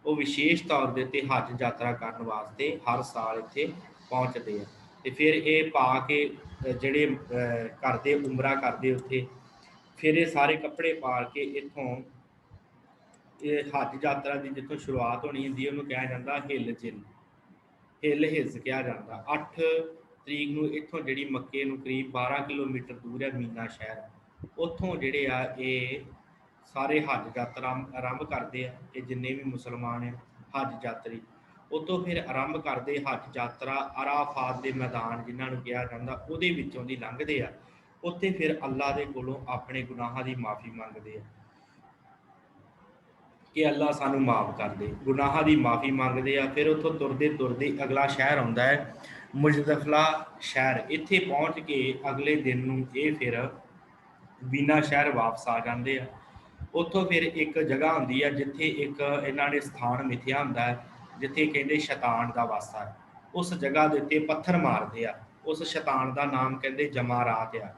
ਉਹ ਵਿਸ਼ੇਸ਼ ਤੌਰ ਦੇ ਉੱਤੇ ਹੱਜ ਯਾਤਰਾ ਕਰਨ ਵਾਸਤੇ ਹਰ ਸਾਲ ਇੱਥੇ ਪਹੁੰਚਦੇ ਆ। ਤੇ ਫਿਰ ਇਹ ਪਾ ਕੇ ਜਿਹੜੇ ਕਰਦੇ ਉਮਰਾ ਕਰਦੇ ਉੱਥੇ, ਫਿਰ ਇਹ ਸਾਰੇ ਕੱਪੜੇ ਪਾ ਕੇ ਇੱਥੋਂ ਇਹ ਹੱਜ ਯਾਤਰਾ ਦੀ ਜਿੱਥੋਂ ਸ਼ੁਰੂਆਤ ਹੋਣੀ ਹੁੰਦੀ ਹੈ ਉਹਨੂੰ ਕਿਹਾ ਜਾਂਦਾ ਹਿੱਲ ਜਿਲ, ਹਿੱਲ ਹਿੱਜ਼ ਕਿਹਾ ਜਾਂਦਾ। 8 ਤਰੀਕ ਨੂੰ ਇੱਥੋਂ ਜਿਹੜੀ ਮੱਕੇ ਨੂੰ ਕਰੀਬ 12 ਕਿਲੋਮੀਟਰ ਦੂਰ ਹੈ ਮੀਨਾ ਸ਼ਹਿਰ, ਉੱਥੋਂ ਜਿਹੜੇ ਆ ਇਹ ਸਾਰੇ ਹੱਜ ਯਾਤਰਾ ਆਰੰਭ ਕਰਦੇ ਆ। ਇਹ ਜਿੰਨੇ ਵੀ ਮੁਸਲਮਾਨ ਆ ਹੱਜ ਯਾਤਰੀ, ਉੱਥੋਂ ਫਿਰ ਆਰੰਭ ਕਰਦੇ ਹੱਜ ਯਾਤਰਾ ਅਰਾਫਾਤ ਦੇ ਮੈਦਾਨ ਜਿਨ੍ਹਾਂ ਨੂੰ ਕਿਹਾ ਜਾਂਦਾ, ਉਹਦੇ ਵਿੱਚੋਂ ਦੀ ਲੰਘਦੇ ਆ। ਉੱਥੇ ਫਿਰ ਅੱਲਾ ਦੇ ਕੋਲੋਂ ਆਪਣੇ ਗੁਨਾਹਾਂ ਦੀ ਮਾਫੀ ਮੰਗਦੇ ਆ ਕਿ ਅੱਲਾ ਸਾਨੂੰ ਮਾਫ ਕਰ ਦੇ, ਗੁਨਾਹਾਂ ਦੀ ਮਾਫੀ ਮੰਗਦੇ ਆ। ਫਿਰ ਉੱਥੋਂ ਤੁਰਦੇ ਤੁਰਦੇ ਅਗਲਾ ਸ਼ਹਿਰ ਆਉਂਦਾ ਹੈ ਮੁਜ਼ਦਫਲਾ ਸ਼ਹਿਰ। ਇੱਥੇ ਪਹੁੰਚ ਕੇ ਅਗਲੇ ਦਿਨ ਨੂੰ ਇਹ ਫਿਰ ਬੀਨਾ ਸ਼ਹਿਰ ਵਾਪਸ ਆ ਜਾਂਦੇ ਆ। ਉੱਥੋਂ ਫਿਰ ਇੱਕ ਜਗ੍ਹਾ ਹੁੰਦੀ ਆ ਜਿੱਥੇ ਇੱਕ ਇਹਨਾਂ ਨੇ ਸਥਾਨ ਮਿਥਿਆ ਹੁੰਦਾ ਹੈ, ਜਿੱਥੇ ਕਹਿੰਦੇ ਸ਼ੈਤਾਨ ਦਾ ਵਾਸਾ ਹੈ। ਉਸ ਜਗ੍ਹਾ ਦੇ ਉੱਤੇ ਪੱਥਰ ਮਾਰਦੇ ਆ। ਉਸ ਸ਼ੈਤਾਨ ਦਾ ਨਾਮ ਕਹਿੰਦੇ ਜਮਾਰਾਤ ਆ।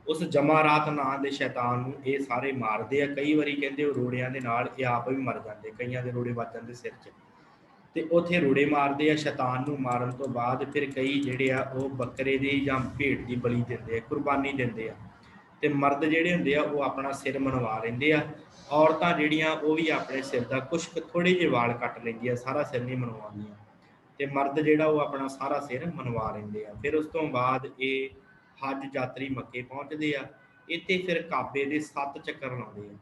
ਉਸ ਜਮਾਰਾਤ ਨਾਂ ਦੇ ਸ਼ੈਤਾਨ ਨੂੰ ਇਹ ਸਾਰੇ ਮਾਰਦੇ ਆ। ਕਈ ਵਾਰੀ ਕਹਿੰਦੇ ਉਹ ਰੋੜਿਆਂ ਦੇ ਨਾਲ ਇਹ ਆਪ ਵੀ ਮਰ ਜਾਂਦੇ, ਕਈਆਂ ਦੇ ਰੋੜੇ ਵੱਜ ਜਾਂਦੇ ਸਿਰ 'ਚ। ਤੇ ਉੱਥੇ ਰੋੜੇ ਮਾਰਦੇ ਆ। ਸ਼ੈਤਾਨ ਨੂੰ ਮਾਰਨ ਤੋਂ ਬਾਅਦ ਫਿਰ ਕਈ ਜਿਹੜੇ ਆ ਉਹ ਬੱਕਰੇ ਦੀ ਜਾਂ ਭੇਡ ਦੀ ਬਲੀ ਦਿੰਦੇ ਆ, ਕੁਰਬਾਨੀ ਦਿੰਦੇ ਆ। ਤੇ ਮਰਦ ਜਿਹੜੇ ਹੁੰਦੇ ਆ ਉਹ ਆਪਣਾ ਸਿਰ ਮਨਵਾ ਲੈਂਦੇ ਆ। ਔਰਤਾਂ ਜਿਹੜੀਆਂ ਉਹ ਵੀ ਆਪਣੇ ਸਿਰ ਦਾ ਕੁਛ ਥੋੜੇ ਜਿਹੇ ਵਾਲ ਕੱਟ ਲੈਂਦੀਆਂ, ਸਾਰਾ ਸਿਰ ਨਹੀਂ ਮਨਵਾਉਂਦੀਆਂ। ਤੇ ਮਰਦ ਜਿਹੜਾ ਉਹ ਆਪਣਾ ਸਾਰਾ ਸਿਰ ਮਨਵਾ ਲੈਂਦੇ ਆ। ਫਿਰ ਉਸ ਤੋਂ ਬਾਅਦ ਇਹ ਹੱਜ ਯਾਤਰੀ ਮੱਕੇ ਪਹੁੰਚਦੇ ਆ। ਇੱਥੇ ਫਿਰ ਕਾਬੇ ਦੇ 7 ਚੱਕਰ ਲਾਉਂਦੇ ਆ।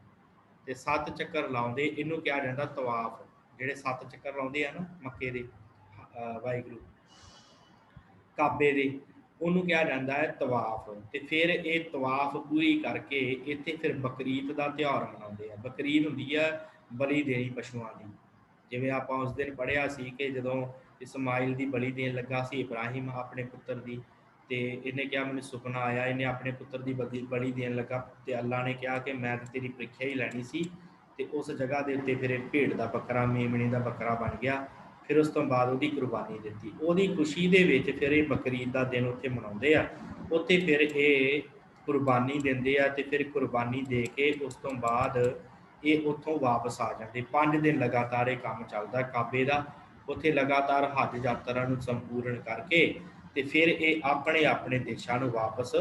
ਤੇ 7 ਚੱਕਰ ਲਾਉਂਦੇ, ਇਹਨੂੰ ਕਿਹਾ ਜਾਂਦਾ ਤਵਾਫ। ਜਿਹੜੇ 7 ਚੱਕਰ ਲਾਉਂਦੇ ਆ ਨਾ ਮੱਕੇ ਦੇ, ਵਾਹਿਗੁਰੂ ਕਾਬੇ ਦੇ, ਉਹਨੂੰ ਕਿਹਾ ਜਾਂਦਾ ਹੈ ਤਵਾਫ। ਤੇ ਫਿਰ ਇਹ ਤਵਾਫ ਪੂਰੀ ਕਰਕੇ ਇੱਥੇ ਫਿਰ ਬਕਰੀਦ ਦਾ ਤਿਉਹਾਰ ਮਨਾਉਂਦੇ ਆ। ਬਕਰੀਦ ਹੁੰਦੀ ਆ ਬਲੀ ਦੇਣੀ ਪਸ਼ੂਆਂ ਦੀ। ਜਿਵੇਂ ਆਪਾਂ ਉਸ ਦਿਨ ਪੜ੍ਹਿਆ ਸੀ ਕਿ ਜਦੋਂ ਇਸਮਾਈਲ ਦੀ ਬਲੀ ਦੇਣ ਲੱਗਾ ਸੀ ਇਬਰਾਹਿਮ ਆਪਣੇ ਪੁੱਤਰ ਦੀ, ਤੇ ਇਹਨੇ ਕਿਹਾ ਮੈਨੂੰ ਸੁਪਨਾ ਆਇਆ, ਇਹਨੇ ਆਪਣੇ ਪੁੱਤਰ ਦੀ ਬਲੀ ਦੇਣ ਲੱਗਾ ਤੇ ਅੱਲਾ ਨੇ ਕਿਹਾ ਕਿ ਮੈਂ ਤਾਂ ਤੇਰੀ ਪ੍ਰੀਖਿਆ ਹੀ ਲੈਣੀ ਸੀ। ਤੇ ਉਸ ਜਗ੍ਹਾ ਦੇ ਉੱਤੇ ਫਿਰ ਇਹ ਭੇਡ ਦਾ ਬੱਕਰਾ, ਮੇਮਣੇ ਦਾ ਬੱਕਰਾ ਬਣ ਗਿਆ। ਫਿਰ ਉਸ ਤੋਂ ਬਾਅਦ ਉਹਦੀ ਕੁਰਬਾਨੀ ਦਿੱਤੀ। ਉਹਦੀ ਖੁਸ਼ੀ ਦੇ ਵਿੱਚ ਫਿਰ ਇਹ ਬਕਰੀਦ ਦਾ ਦਿਨ ਉੱਥੇ ਮਨਾਉਂਦੇ ਆ। ਉੱਥੇ ਫਿਰ ਇਹ ਕੁਰਬਾਨੀ ਦਿੰਦੇ ਆ। ਤੇ ਫਿਰ ਕੁਰਬਾਨੀ ਦੇ ਕੇ ਉਸ ਤੋਂ ਬਾਅਦ ਇਹ ਉੱਥੋਂ ਵਾਪਸ ਆ ਜਾਂਦੇ। 5 ਦਿਨ ਲਗਾਤਾਰ ਇਹ ਕੰਮ ਚੱਲਦਾ ਕਾਬੇ ਦਾ। ਉੱਥੇ ਲਗਾਤਾਰ ਹੱਜ ਯਾਤਰਾ ਨੂੰ ਸੰਪੂਰਨ ਕਰਕੇ ਤੇ ਫਿਰ ਇਹ ਆਪਣੇ ਆਪਣੇ ਦੇਸ਼ਾਂ ਨੂੰ ਵਾਪਸ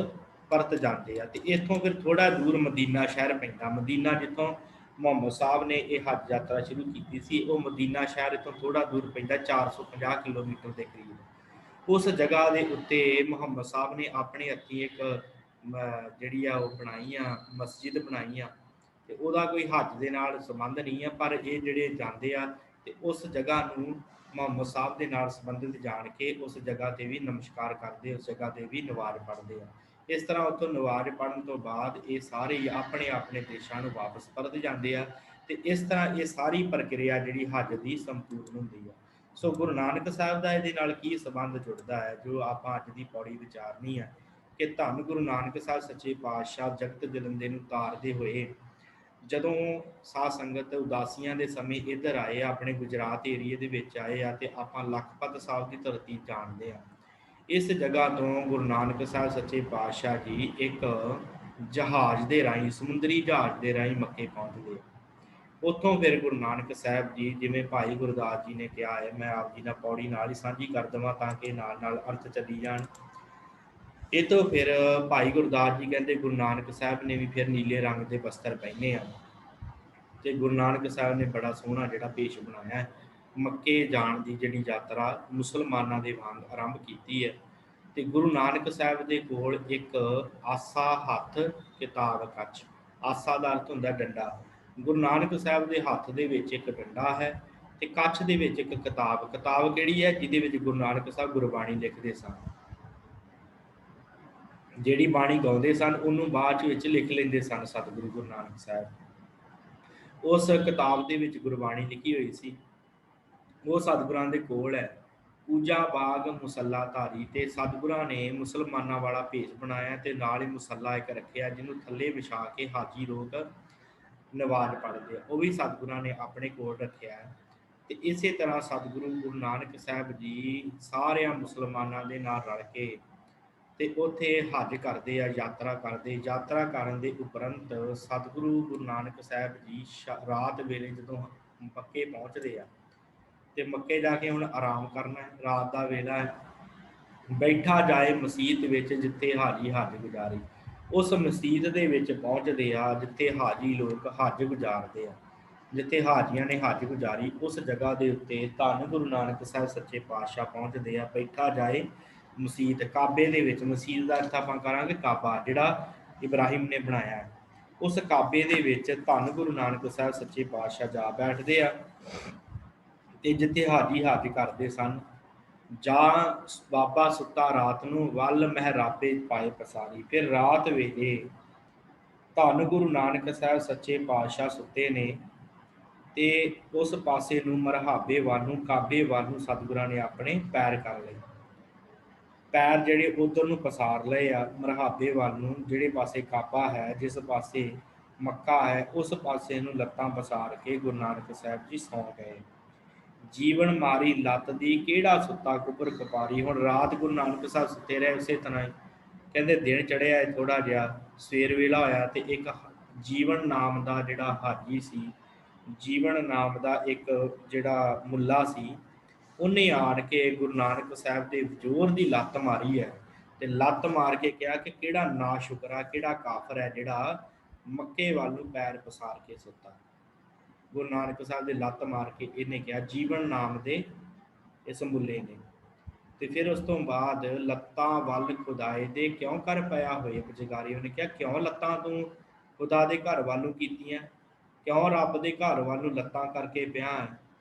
ਪਰਤ ਜਾਂਦੇ ਆ। ਤੇ ਇੱਥੋਂ ਫਿਰ ਥੋੜ੍ਹਾ ਦੂਰ ਮਦੀਨਾ ਸ਼ਹਿਰ ਪੈਂਦਾ। ਮਦੀਨਾ ਜਿੱਥੋਂ ਮੁਹੰਮਦ ਸਾਹਿਬ ਨੇ ਇਹ ਹੱਜ ਯਾਤਰਾ ਸ਼ੁਰੂ ਕੀਤੀ ਸੀ, ਉਹ ਮਦੀਨਾ ਸ਼ਹਿਰ ਇੱਥੋਂ ਥੋੜ੍ਹਾ ਦੂਰ ਪੈਂਦਾ, 450 ਕਿਲੋਮੀਟਰ ਦੇ ਕਰੀਬ। ਉਸ ਜਗ੍ਹਾ ਦੇ ਉੱਤੇ ਮੁਹੰਮਦ ਸਾਹਿਬ ਨੇ ਆਪਣੇ ਹੱਥੀਂ ਇੱਕ ਜਿਹੜੀ ਆ ਉਹ ਬਣਾਈ ਆ, ਮਸਜਿਦ ਬਣਾਈ ਆ। ਤੇ ਉਹਦਾ ਕੋਈ ਹੱਜ ਦੇ ਨਾਲ ਸੰਬੰਧ ਨਹੀਂ ਆ, ਪਰ ਇਹ ਜਿਹੜੇ ਜਾਂਦੇ ਆ ਤੇ ਉਸ ਜਗ੍ਹਾ ਨੂੰ ਮੁਹੰਮਦ ਸਾਹਿਬ ਦੇ ਨਾਲ ਸੰਬੰਧਿਤ ਜਾਣ ਕੇ ਉਸ ਜਗ੍ਹਾ ਤੇ ਵੀ ਨਮਸਕਾਰ ਕਰਦੇ, ਉਸ ਜਗ੍ਹਾ ਤੇ ਵੀ ਨਮਾਜ਼ ਪੜ੍ਹਦੇ ਆ। ਇਸ ਤਰ੍ਹਾਂ ਉੱਥੋਂ ਨਮਾਜ਼ ਪੜ੍ਹਨ ਤੋਂ ਬਾਅਦ ਇਹ ਸਾਰੇ ਆਪਣੇ ਆਪਣੇ ਦੇਸ਼ਾਂ ਨੂੰ ਵਾਪਸ ਪਰਤ ਜਾਂਦੇ ਆ। ਤੇ ਇਸ ਤਰ੍ਹਾਂ ਇਹ ਸਾਰੀ ਪ੍ਰਕਿਰਿਆ ਜਿਹੜੀ ਹੱਜ ਦੀ ਸੰਪੂਰਨ ਹੁੰਦੀ ਆ। ਸੋ ਗੁਰੂ ਨਾਨਕ ਸਾਹਿਬ ਦਾ ਇਹਦੇ ਨਾਲ ਕੀ ਸੰਬੰਧ ਜੁੜਦਾ ਹੈ, ਜੋ ਆਪਾਂ ਅੱਜ ਦੀ ਪੌੜੀ ਵਿਚਾਰਨੀ ਹੈ ਕਿ ਧੰਨ ਗੁਰੂ ਨਾਨਕ ਸਾਹਿਬ ਸੱਚੇ ਪਾਤਸ਼ਾਹ ਜਗਤ ਜਲੰਦੇ ਨੂੰ ਤਾਰਦੇ ਹੋਏ ਜਦੋਂ ਸਾਧ ਸੰਗਤ ਉਦਾਸੀਆਂ ਦੇ ਸਮੇਂ ਇੱਧਰ ਆਏ, ਆਪਣੇ ਗੁਜਰਾਤ ਏਰੀਏ ਦੇ ਵਿੱਚ ਆਏ ਆ, ਤੇ ਆਪਾਂ ਲਖਪਤ ਸਾਹਿਬ ਦੀ ਧਰਤੀ ਜਾਣਦੇ ਆ। ਇਸ ਜਗ੍ਹਾ ਤੋਂ ਗੁਰੂ ਨਾਨਕ ਸਾਹਿਬ ਸੱਚੇ ਪਾਤਸ਼ਾਹ ਜੀ ਇੱਕ ਜਹਾਜ਼ ਦੇ ਰਾਹੀਂ, ਸਮੁੰਦਰੀ ਜਹਾਜ਼ ਦੇ ਰਾਹੀਂ ਮੱਕੇ ਪਹੁੰਚਦੇ। ਉੱਥੋਂ ਫਿਰ ਗੁਰੂ ਨਾਨਕ ਸਾਹਿਬ ਜੀ, ਜਿਵੇਂ ਭਾਈ ਗੁਰਦਾਸ ਜੀ ਨੇ ਕਿਹਾ ਹੈ, ਮੈਂ ਆਪ ਜੀ ਨਾਲ ਪੌੜੀ ਨਾਲ ਹੀ ਸਾਂਝੀ ਕਰ ਦੇਵਾਂ ਤਾਂ ਕਿ ਨਾਲ ਨਾਲ ਅਰਥ ਚੱਲੀ ਜਾਣ। ਇਹ ਤੋਂ ਫਿਰ ਭਾਈ ਗੁਰਦਾਸ ਜੀ ਕਹਿੰਦੇ ਗੁਰੂ ਨਾਨਕ ਸਾਹਿਬ ਨੇ ਵੀ ਫਿਰ ਨੀਲੇ ਰੰਗ ਦੇ ਬਸਤਰ ਪਹਿਨੇ ਆ। ਤੇ ਗੁਰੂ ਨਾਨਕ ਸਾਹਿਬ ਨੇ ਬੜਾ ਸੋਹਣਾ ਜਿਹੜਾ ਭੇਸ਼ ਬਣਾਇਆ ਹੈ। ਮੱਕੇ ਜਾਣ ਦੀ ਜਿਹੜੀ ਯਾਤਰਾ ਮੁਸਲਮਾਨਾਂ ਦੇ ਵਾਂਗ ਆਰੰਭ ਕੀਤੀ ਹੈ। ਤੇ ਗੁਰੂ ਨਾਨਕ ਸਾਹਿਬ ਦੇ ਕੋਲ ਇੱਕ ਆਸਾ ਹੱਥ, ਕਿਤਾਬ ਕੱਚ। ਆਸਾ ਦਾ ਅਰਥ ਹੁੰਦਾ ਡੰਡਾ। ਗੁਰੂ ਨਾਨਕ ਸਾਹਿਬ ਦੇ ਹੱਥ ਦੇ ਵਿੱਚ ਇੱਕ ਡੰਡਾ ਹੈ ਤੇ ਕੱਚ ਦੇ ਵਿੱਚ ਇੱਕ ਕਿਤਾਬ। ਕਿਤਾਬ ਕਿਹੜੀ ਹੈ? ਜਿਹਦੇ ਵਿੱਚ ਗੁਰੂ ਨਾਨਕ ਸਾਹਿਬ ਗੁਰਬਾਣੀ ਲਿਖਦੇ ਸਨ। ਜਿਹੜੀ ਬਾਣੀ ਗਾਉਂਦੇ ਸਨ ਉਹਨੂੰ ਬਾਅਦ ਵਿੱਚ ਲਿਖ ਲੈਂਦੇ ਸਨ ਸਤਿਗੁਰੂ ਗੁਰੂ ਨਾਨਕ ਸਾਹਿਬ। ਉਸ ਕਿਤਾਬ ਦੇ ਵਿੱਚ ਗੁਰਬਾਣੀ ਲਿਖੀ ਹੋਈ ਸੀ, ਉਹ ਸਤਿਗੁਰਾਂ ਦੇ ਕੋਲ ਹੈ। ਪੂਜਾ ਬਾਗ ਮੁਸੱਲਾ ਧਾਰੀ, ਤੇ ਸਤਿਗੁਰਾਂ ਨੇ ਮੁਸਲਮਾਨਾਂ ਵਾਲਾ ਭੇਸ ਬਣਾਇਆ ਤੇ ਨਾਲ ਹੀ ਮੁਸੱਲਾ ਇੱਕ ਰੱਖਿਆ ਜਿਹਨੂੰ ਥੱਲੇ ਵਿਛਾ ਕੇ ਹਾਜੀ ਲੋਕ ਨਵਾਜ਼ ਪੜ੍ਹਦੇ ਆ, ਉਹ ਵੀ ਸਤਿਗੁਰਾਂ ਨੇ ਆਪਣੇ ਕੋਲ ਰੱਖਿਆ ਹੈ। ਤੇ ਇਸੇ ਤਰ੍ਹਾਂ ਸਤਿਗੁਰੂ ਗੁਰੂ ਨਾਨਕ ਸਾਹਿਬ ਜੀ ਸਾਰਿਆਂ ਮੁਸਲਮਾਨਾਂ ਦੇ ਨਾਲ ਰਲ ਕੇ ਤੇ ਉੱਥੇ ਹੱਜ ਕਰਦੇ ਆ, ਯਾਤਰਾ ਕਰਦੇ। ਯਾਤਰਾ ਕਰਨ ਦੇ ਉਪਰੰਤ ਸਤਿਗੁਰੂ ਗੁਰੂ ਨਾਨਕ ਸਾਹਿਬ ਜੀ ਰਾਤ ਵੇਲੇ ਜਦੋਂ ਮੱਕੇ ਪਹੁੰਚਦੇ ਆ, ਤੇ ਮੱਕੇ ਜਾ ਕੇ ਹੁਣ ਆਰਾਮ ਕਰਨਾ ਹੈ, ਰਾਤ ਦਾ ਵੇਲਾ ਹੈ। ਬੈਠਾ ਜਾਏ ਮਸੀਤ ਵਿੱਚ ਜਿੱਥੇ ਹਾਜੀ ਹੱਜ ਗੁਜ਼ਾਰੀ। ਉਸ ਮਸੀਤ ਦੇ ਵਿੱਚ ਪਹੁੰਚਦੇ ਆ ਜਿੱਥੇ ਹਾਜੀ ਲੋਕ ਹੱਜ ਗੁਜ਼ਾਰਦੇ ਆ, ਜਿੱਥੇ ਹਾਜੀਆਂ ਨੇ ਹੱਜ ਗੁਜ਼ਾਰੀ। ਉਸ ਜਗ੍ਹਾ ਦੇ ਉੱਤੇ ਧੰਨ ਗੁਰੂ ਨਾਨਕ ਸਾਹਿਬ ਸੱਚੇ ਪਾਤਸ਼ਾਹ ਪਹੁੰਚਦੇ ਆ। ਬੈਠਾ ਜਾਏ ਮਸੀਤ, ਕਾਬੇ ਦੇ ਵਿੱਚ। ਮਸੀਤ ਦਾ ਅਰਥ ਆਪਾਂ ਕਰਾਂਗੇ ਕਾਬਾ, ਜਿਹੜਾ ਇਬਰਾਹਿਮ ਨੇ ਬਣਾਇਆ ਹੈ। ਉਸ ਕਾਬੇ ਦੇ ਵਿੱਚ ਧੰਨ ਗੁਰੂ ਨਾਨਕ ਸਾਹਿਬ ਸੱਚੇ ਪਾਤਸ਼ਾਹ ਜਾ ਬੈਠਦੇ ਆ ਤੇ ਜਿੱਥੇ ਹਾਜੀ ਹੱਜ ਕਰਦੇ ਸਨ। ਜਾਂ ਬਾਬਾ ਸੁੱਤਾ ਰਾਤ ਨੂੰ, ਵੱਲ ਮਹਿਰਾਬੇ ਪਾਏ ਪਸਾਰੀ। ਫਿਰ ਰਾਤ ਵੇਲੇ ਧੰਨ ਗੁਰੂ ਨਾਨਕ ਸਾਹਿਬ ਸੱਚੇ ਪਾਤਸ਼ਾਹ ਸੁੱਤੇ ਨੇ ਤੇ ਉਸ ਪਾਸੇ ਨੂੰ ਮਰਹਾਬੇ ਵੱਲ ਨੂੰ, ਕਾਬੇ ਵੱਲ ਨੂੰ ਸਤਿਗੁਰਾਂ ਨੇ ਆਪਣੇ ਪੈਰ ਕਰ ਲਏ। ਪੈਰ ਜਿਹੜੇ ਉਧਰ ਨੂੰ ਪਸਾਰ ਲਏ ਆ ਮਰਹਾਬੇ ਵੱਲ ਨੂੰ, ਜਿਹੜੇ ਪਾਸੇ ਕਾਬਾ ਹੈ, ਜਿਸ ਪਾਸੇ ਮੱਕਾ ਹੈ, ਉਸ ਪਾਸੇ ਨੂੰ ਲੱਤਾਂ ਪਸਾਰ ਕੇ ਗੁਰੂ ਨਾਨਕ ਸਾਹਿਬ ਜੀ ਸੌਂ ਗਏ। ਜੀਵਨ ਮਾਰੀ ਲੱਤ ਦੀ ਕਿਹੜਾ ਸੁੱਤਾ ਕੁਬਰ ਕਪਾਰੀ। ਹੁਣ ਰਾਤ ਗੁਰੂ ਨਾਨਕ ਸਾਹਿਬ ਸੁੱਤੇ ਰਹੇ ਉਸੇ ਤਰ੍ਹਾਂ ਹੀ, ਕਹਿੰਦੇ ਦਿਨ ਚੜ੍ਹਿਆ ਥੋੜਾ ਜਿਹਾ, ਸਵੇਰ ਵੇਲਾ ਹੋਇਆ ਤੇ ਇੱਕ ਜੀਵਨ ਨਾਮ ਦਾ ਜਿਹੜਾ ਹਾਜੀ ਸੀ, ਜੀਵਨ ਨਾਮ ਦਾ ਇੱਕ ਜਿਹੜਾ ਮੁੱਲਾ ਸੀ, ਉਹਨੇ ਆਣ ਕੇ ਗੁਰੂ ਨਾਨਕ ਸਾਹਿਬ ਦੇ ਜ਼ੋਰ ਦੀ ਲੱਤ ਮਾਰੀ ਹੈ ਤੇ ਲੱਤ ਮਾਰ ਕੇ ਕਿਹਾ ਕਿ ਕਿਹੜਾ ਨਾ ਸ਼ੁਕਰਾ, ਕਿਹੜਾ ਕਾਫਰ ਹੈ ਜਿਹੜਾ ਮੱਕੇ ਵੱਲ ਨੂੰ ਪੈਰ ਪਸਾਰ ਕੇ ਸੁੱਤਾ। ਗੁਰੂ ਨਾਨਕ ਸਾਹਿਬ ਦੇ ਲੱਤ ਮਾਰ ਕੇ ਇਹਨੇ ਕਿਹਾ, ਜੀਵਨ ਨਾਮ ਦੇ ਇਸ ਮੁੱਲੇ ਨੇ। ਤੇ ਫਿਰ ਉਸ ਤੋਂ ਬਾਅਦ ਲੱਤਾਂ ਵੱਲ ਖੁਦਾਏ ਦੇ ਕਿਉਂ ਕਰ ਪਿਆ ਹੋਏ ਪੁਜਗਾਰੀ। ਉਹਨੇ ਕਿਹਾ ਕਿਉਂ ਲੱਤਾਂ ਤੂੰ ਖੁਦਾ ਦੇ ਘਰ ਵੱਲ ਨੂੰ ਕੀਤੀਆਂ, ਕਿਉਂ ਰੱਬ ਦੇ ਘਰ ਵੱਲ ਨੂੰ ਲੱਤਾਂ ਕਰਕੇ ਪਿਆ ਹੈ,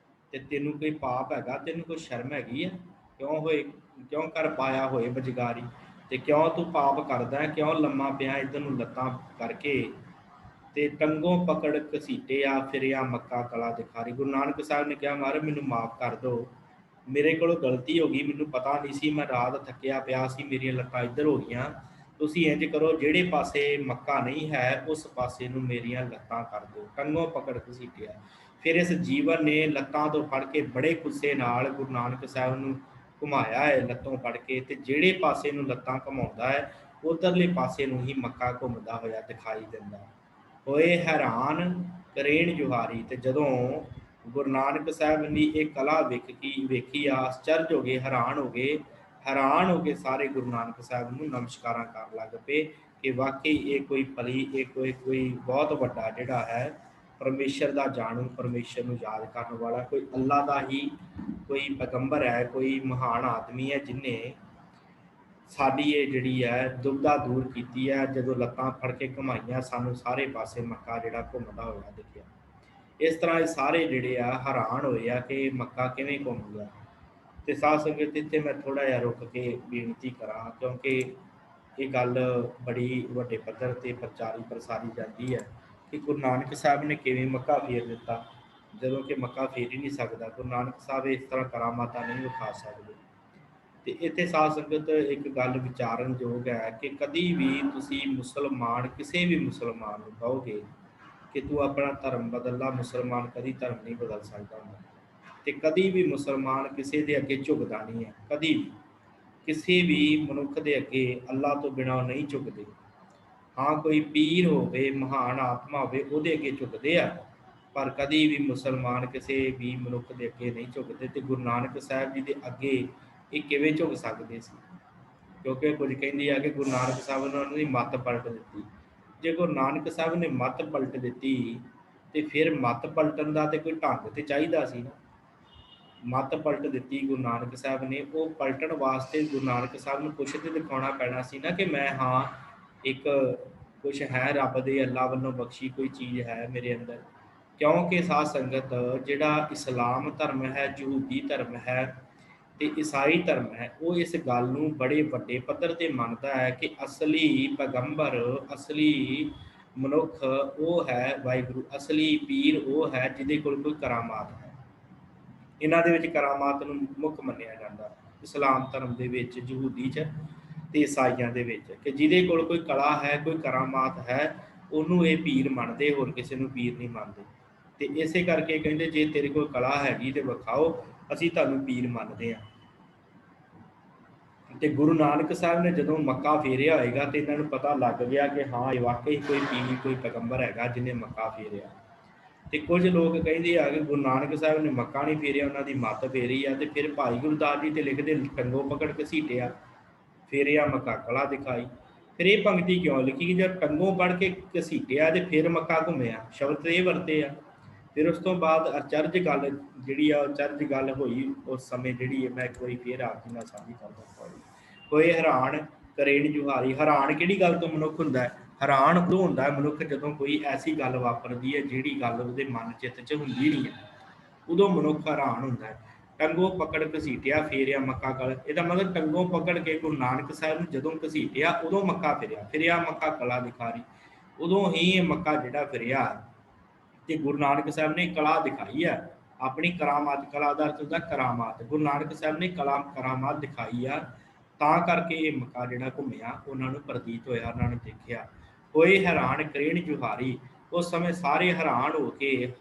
ਤੇ ਤੈਨੂੰ ਕੋਈ ਪਾਪ ਹੈਗਾ, ਤੈਨੂੰ ਕੋਈ ਸ਼ਰਮ ਹੈਗੀ ਹੈ, ਕਿਉਂ ਕਰ ਪਾਇਆ ਹੋਏ ਬਜਗਾਰੀ, ਤੇ ਕਿਉਂ ਤੂੰ ਪਾਪ ਕਰਦਾ ਹੈ, ਕਿਉਂ ਲੰਮਾ ਪਿਆ ਇੱਧਰ ਨੂੰ ਲੱਤਾਂ ਕਰਕੇ, ਤੇ ਟੰਗੋਂ ਪਕੜ ਘਸੀਟਿਆ ਫਿਰਿਆ ਮੱਕਾ ਕਲਾ ਦਿਖਾਰੀ। ਗੁਰੂ ਨਾਨਕ ਸਾਹਿਬ ਨੇ ਕਿਹਾ ਮਹਾਰਾਜ ਮੈਨੂੰ ਮਾਫ ਕਰ ਦਿਓ, ਮੇਰੇ ਕੋਲੋਂ ਗਲਤੀ ਹੋ ਗਈ, ਮੈਨੂੰ ਪਤਾ ਨਹੀਂ ਸੀ, ਮੈਂ ਰਾਤ ਥੱਕਿਆ ਪਿਆ ਸੀ, ਮੇਰੀਆਂ ਲੱਤਾਂ ਇੱਧਰ ਹੋ ਗਈਆਂ, ਤੁਸੀਂ ਇੰਜ ਕਰੋ ਜਿਹੜੇ ਪਾਸੇ ਮੱਕਾ ਨਹੀਂ ਹੈ ਉਸ ਪਾਸੇ ਨੂੰ ਮੇਰੀਆਂ ਲੱਤਾਂ ਕਰ ਦਿਓ। ਟੰਗੋਂ ਪਕੜ ਘਸੀਟਿਆ। ਫਿਰ ਇਸ ਜੀਵਨ ਨੇ ਲੱਤਾਂ ਤੋਂ ਫੜ ਕੇ ਬੜੇ ਗੁੱਸੇ ਨਾਲ ਗੁਰੂ ਨਾਨਕ ਸਾਹਿਬ ਨੂੰ ਘੁਮਾਇਆ ਹੈ ਲੱਤੋਂ ਫੜ ਕੇ, ਤੇ ਜਿਹੜੇ ਪਾਸੇ ਨੂੰ ਲੱਤਾਂ ਘੁਮਾਉਂਦਾ ਹੈ ਉਧਰਲੇ ਪਾਸੇ ਨੂੰ ਹੀ ਮੱਕਾ ਘੁੰਮਦਾ ਹੋਇਆ ਦਿਖਾਈ ਦਿੰਦਾ। ਹੋਏ ਹੈਰਾਨ ਕਰੇਣ ਜੁਹਾਰੀ। ਤੇ ਜਦੋਂ ਗੁਰੂ ਨਾਨਕ ਸਾਹਿਬ ਨੇ ਇਹ ਕਲਾ ਵੇਖੀ ਆਸ਼ਚਰਜ ਹੋ ਗਏ, ਹੈਰਾਨ ਹੋ ਕੇ ਸਾਰੇ ਗੁਰੂ ਨਾਨਕ ਸਾਹਿਬ ਨੂੰ ਨਮਸਕਾਰਾਂ ਕਰਨ ਲੱਗ ਪਏ ਕਿ ਵਾਕਈ ਇਹ ਕੋਈ ਭਲੀ, ਇਹ ਕੋਈ ਬਹੁਤ ਵੱਡਾ ਜਿਹੜਾ ਹੈ ਪਰਮੇਸ਼ਰ ਦਾ ਜਾਣੂ, ਪਰਮੇਸ਼ਰ ਨੂੰ ਯਾਦ ਕਰਨ ਵਾਲਾ ਕੋਈ ਅੱਲਾ ਦਾ ਹੀ ਕੋਈ ਪੈਗੰਬਰ ਹੈ, ਕੋਈ ਮਹਾਨ ਆਦਮੀ ਹੈ ਜਿਹਨੇ ਸਾਡੀ ਇਹ ਜਿਹੜੀ ਹੈ ਦੁਬਦਾ ਦੂਰ ਕੀਤੀ ਹੈ। ਜਦੋਂ ਲੱਤਾਂ ਫੜ ਕੇ ਘੁਮਾਈਆਂ ਸਾਨੂੰ ਸਾਰੇ ਪਾਸੇ ਮੱਕਾ ਜਿਹੜਾ ਘੁੰਮਦਾ ਹੋਇਆ ਦਿਖਿਆ। ਇਸ ਤਰ੍ਹਾਂ ਇਹ ਸਾਰੇ ਜਿਹੜੇ ਆ ਹੈਰਾਨ ਹੋਏ ਆ ਕਿ ਮੱਕਾ ਕਿਵੇਂ ਘੁੰਮ ਗਿਆ। ਤੇ ਸਾਧ ਸੰਗਤ ਇੱਥੇ ਮੈਂ ਥੋੜਾ ਜਿਹਾ ਰੁਕ ਕੇ ਬੇਨਤੀ ਕਰਾਂ, ਕਿਉਂਕਿ ਇਹ ਗੱਲ ਬੜੀ ਵੱਡੇ ਪੱਧਰ ਤੇ ਪ੍ਰਸਾਰੀ ਜਾਂਦੀ ਹੈ ਕਿ ਗੁਰੂ ਨਾਨਕ ਸਾਹਿਬ ਨੇ ਕਿਵੇਂ ਮੱਕਾ ਫੇਰ ਦਿੱਤਾ, ਜਦੋਂ ਕਿ ਮੱਕਾ ਫੇਰ ਹੀ ਨਹੀਂ ਸਕਦਾ। ਗੁਰੂ ਨਾਨਕ ਸਾਹਿਬ ਇਸ ਤਰ੍ਹਾਂ ਕਰਾਮਾਤਾਂ ਨਹੀਂ ਵਿਖਾ ਸਕਦੇ। ਤੇ ਇੱਥੇ ਸਾਧ ਸੰਗਤ ਇੱਕ ਗੱਲ ਵਿਚਾਰਨਯੋਗ ਹੈ ਕਿ ਕਦੀ ਵੀ ਤੁਸੀਂ ਮੁਸਲਮਾਨ, ਕਿਸੇ ਵੀ ਮੁਸਲਮਾਨ ਨੂੰ ਕਹੋਗੇ ਕਿ ਤੂੰ ਆਪਣਾ ਧਰਮ ਬਦਲ ਲਾ, ਮੁਸਲਮਾਨ ਕਦੀ ਧਰਮ ਨਹੀਂ ਬਦਲ ਸਕਦਾ ਹੁੰਦਾ। ਤੇ ਕਦੀ ਵੀ ਮੁਸਲਮਾਨ ਕਿਸੇ ਦੇ ਅੱਗੇ ਝੁਕਦਾ ਨਹੀਂ ਹੈ, ਕਦੀ ਵੀ ਕਿਸੇ ਵੀ ਮਨੁੱਖ ਦੇ ਅੱਗੇ ਅੱਲਾ ਤੋਂ ਬਿਨਾਂ ਨਹੀਂ ਝੁਕਦੇ। ਹਾਂ ਕੋਈ ਪੀਰ ਹੋਵੇ, ਮਹਾਨ ਆਤਮਾ ਹੋਵੇ, ਉਹਦੇ ਅੱਗੇ ਝੁਕਦੇ ਆ, ਪਰ ਕਦੀ ਵੀ ਮੁਸਲਮਾਨ ਕਿਸੇ ਵੀ ਮਨੁੱਖ ਦੇ ਅੱਗੇ ਨਹੀਂ ਝੁਕਦੇ। ਤੇ ਗੁਰੂ ਨਾਨਕ ਸਾਹਿਬ ਜੀ ਦੇ ਅੱਗੇ ਇਹ ਕਿਵੇਂ ਝੁਕ ਸਕਦੇ ਸੀ, ਕਿਉਂਕਿ ਕੁਝ ਕਹਿੰਦੇ ਆ ਕਿ ਗੁਰੂ ਨਾਨਕ ਸਾਹਿਬ ਨੇ ਉਹਨਾਂ ਦੀ ਮੱਤ ਪਲਟ ਦਿੱਤੀ। ਜੇ ਗੁਰੂ ਨਾਨਕ ਸਾਹਿਬ ਨੇ ਮੱਤ ਪਲਟ ਦਿੱਤੀ ਤੇ ਫਿਰ ਮੱਤ ਪਲਟਣ ਦਾ ਤੇ ਕੋਈ ਢੰਗ ਤੇ ਚਾਹੀਦਾ ਸੀ ਨਾ। ਮੱਤ ਪਲਟ ਦਿੱਤੀ ਗੁਰੂ ਨਾਨਕ ਸਾਹਿਬ ਨੇ, ਉਹ ਪਲਟਣ ਵਾਸਤੇ ਗੁਰੂ ਨਾਨਕ ਸਾਹਿਬ ਨੂੰ ਕੁਛ ਤੇ ਦਿਖਾਉਣਾ ਪੈਣਾ ਸੀ ਨਾ ਕਿ ਮੈਂ ਹਾਂ ਇੱਕ ਕੁਛ ਹੈ, ਰੱਬ ਦੇ ਅੱਲਾ ਵੱਲੋਂ ਬਖਸ਼ੀ ਕੋਈ ਚੀਜ਼ ਹੈ ਮੇਰੇ ਅੰਦਰ। ਕਿਉਂਕਿ ਸਾਧ ਸੰਗਤ ਜਿਹੜਾ ਇਸਲਾਮ ਧਰਮ ਹੈ, ਯਹੂਦੀ ਧਰਮ ਹੈ ਤੇ ਈਸਾਈ ਧਰਮ ਹੈ, ਉਹ ਇਸ ਗੱਲ ਨੂੰ ਬੜੇ ਵੱਡੇ ਪੱਧਰ ਤੇ ਮੰਨਦਾ ਹੈ ਕਿ ਅਸਲੀ ਪੈਗੰਬਰ, ਅਸਲੀ ਮਨੁੱਖ ਉਹ ਹੈ ਵਾਹਿਗੁਰੂ, ਅਸਲੀ ਪੀਰ ਉਹ ਹੈ ਜਿਹਦੇ ਕੋਲ ਕੋਈ ਕਰਾਮਾਤ ਹੈ। ਇਹਨਾਂ ਦੇ ਵਿੱਚ ਕਰਾਮਾਤ ਨੂੰ ਮੁੱਖ ਮੰਨਿਆ ਜਾਂਦਾ ਇਸਲਾਮ ਧਰਮ ਦੇ ਵਿੱਚ, ਯਹੂਦੀ 'ਚ ਤੇ ਈਸਾਈਆਂ ਦੇ ਵਿੱਚ, ਕਿ ਜਿਹਦੇ ਕੋਲ ਕੋਈ ਕਲਾ ਹੈ, ਕੋਈ ਕਰਾਮਾਤ ਹੈ, ਉਹਨੂੰ ਇਹ ਪੀਰ ਮੰਨਦੇ, ਹੋਰ ਕਿਸੇ ਨੂੰ ਪੀਰ ਨਹੀਂ ਮੰਨਦੇ। ਤੇ ਇਸੇ ਕਰਕੇ ਕਹਿੰਦੇ ਜੇ ਤੇਰੇ ਕੋਲ ਕਲਾ ਹੈਗੀ ਤੇ ਵਿਖਾਓ, ਅਸੀਂ ਤੁਹਾਨੂੰ ਪੀਰ ਮੰਨਦੇ ਹਾਂ। ਤੇ ਗੁਰੂ ਨਾਨਕ ਸਾਹਿਬ ਨੇ ਜਦੋਂ ਮੱਕਾ ਫੇਰਿਆ ਹੋਏਗਾ ਤੇ ਇਹਨਾਂ ਨੂੰ ਪਤਾ ਲੱਗ ਗਿਆ ਕਿ ਹਾਂ ਇਹ ਵਾਕਈ ਕੋਈ ਪੀਰ, ਕੋਈ ਪੈਗੰਬਰ ਹੈਗਾ ਜਿਹਨੇ ਮੱਕਾ ਫੇਰਿਆ। ਤੇ ਕੁਝ ਲੋਕ ਕਹਿੰਦੇ ਆ ਕਿ ਗੁਰੂ ਨਾਨਕ ਸਾਹਿਬ ਨੇ ਮੱਕਾ ਨਹੀਂ ਫੇਰਿਆ, ਉਹਨਾਂ ਦੀ ਮੱਤ ਫੇਰੀ ਆ। ਤੇ ਫਿਰ ਭਾਈ ਗੁਰਦਾਸ ਜੀ ਤੇ ਲਿਖਦੇ ਟੰਗੋਂ ਪਕੜ ਘਸੀਟਿਆ ਫੇਰਿਆ ਮੱਕਾ ਕਲਾ ਦਿਖਾਈ। ਫਿਰ ਇਹ ਪੰਕਤੀ ਕਿਉਂ ਲਿਖੀ ਕਿ ਜਦ ਟੰਗੋਂ ਪੜ ਕੇ ਘਸੀਟਿਆ ਤੇ ਫਿਰ ਮੱਕਾ ਘੁੰਮਿਆ, ਸ਼ਬਦ ਇਹ ਵਰਤੇ ਆ। ਫਿਰ ਉਸ ਤੋਂ ਬਾਅਦ ਅਚਰਜ ਗੱਲ ਜਿਹੜੀ ਆ, ਅਚਰਜ ਗੱਲ ਹੋਈ ਉਸ ਸਮੇਂ ਜਿਹੜੀ ਮੈਂ ਇੱਕ ਵਾਰੀ ਫਿਰ ਆਪ ਜੀ ਨਾਲ ਸਾਂਝੀ ਕਰਦਾ। ਹੋਏ ਹੈਰਾਨ ਕਰੇਣ ਜੁਹਾਰੀ। ਹੈਰਾਨ ਕਿਹੜੀ ਗੱਲ ਤੋਂ ਮਨੁੱਖ ਹੁੰਦਾ ਹੈ? ਹੈਰਾਨ ਉਦੋਂ ਹੁੰਦਾ ਹੈ ਮਨੁੱਖ ਜਦੋਂ ਕੋਈ ਐਸੀ ਗੱਲ ਵਾਪਰਦੀ ਹੈ ਜਿਹੜੀ ਗੱਲ ਉਹਦੇ ਮਨ ਚਿੱਤ 'ਚ ਹੁੰਦੀ ਨਹੀਂ ਹੈ, ਉਦੋਂ ਮਨੁੱਖ ਹੈਰਾਨ ਹੁੰਦਾ ਹੈ। ਟੰਗੋਂ ਪਕੜ ਘਸੀਟਿਆ ਫੇਰਿਆ ਮੱਕਾ ਕਲਾ। ਇਹਦਾ ਮਤਲਬ ਟੰਗੋਂ ਪਕੜ ਕੇ ਗੁਰੂ ਨਾਨਕ ਸਾਹਿਬ ਨੂੰ ਜਦੋਂ ਘਸੀਟਿਆ ਉਦੋਂ ਮੱਕਾ ਫਿਰਿਆ ਮੱਕਾ ਕਲਾ ਦਿਖਾਰੀ, ਉਦੋਂ ਹੀ ਇਹ ਮੱਕਾ ਜਿਹੜਾ ਫਿਰਿਆ। ਤੇ ਗੁਰੂ ਨਾਨਕ ਸਾਹਿਬ ਨੇ ਕਲਾ ਦਿਖਾਈ ਆ ਆਪਣੀ ਕਰਾਮਾਤ। ਕਲਾ ਦਾ ਅਰਥ ਹੁੰਦਾ ਕਰਾਮਾਤ। ਗੁਰੂ ਨਾਨਕ ਸਾਹਿਬ ਨੇ ਕਰਾਮਾਤ ਦਿਖਾਈ ਆ ਤਾਂ ਕਰਕੇ ਇਹ ਮੱਕਾ ਜਿਹੜਾ ਘੁੰਮਿਆ ਉਹਨਾਂ ਨੂੰ ਪ੍ਰਤੀਤ ਹੋਇਆ, ਉਹਨਾਂ ਨੇ ਦੇਖਿਆ। ਹੋਏ ਹੈਰਾਨ ਕਰੇਨ ਜੁਹਾਰੀ, ਉਸ ਸਮੇਂ ਸਾਰੇ ਹੈਰਾਨ ਹੋ ਕੇ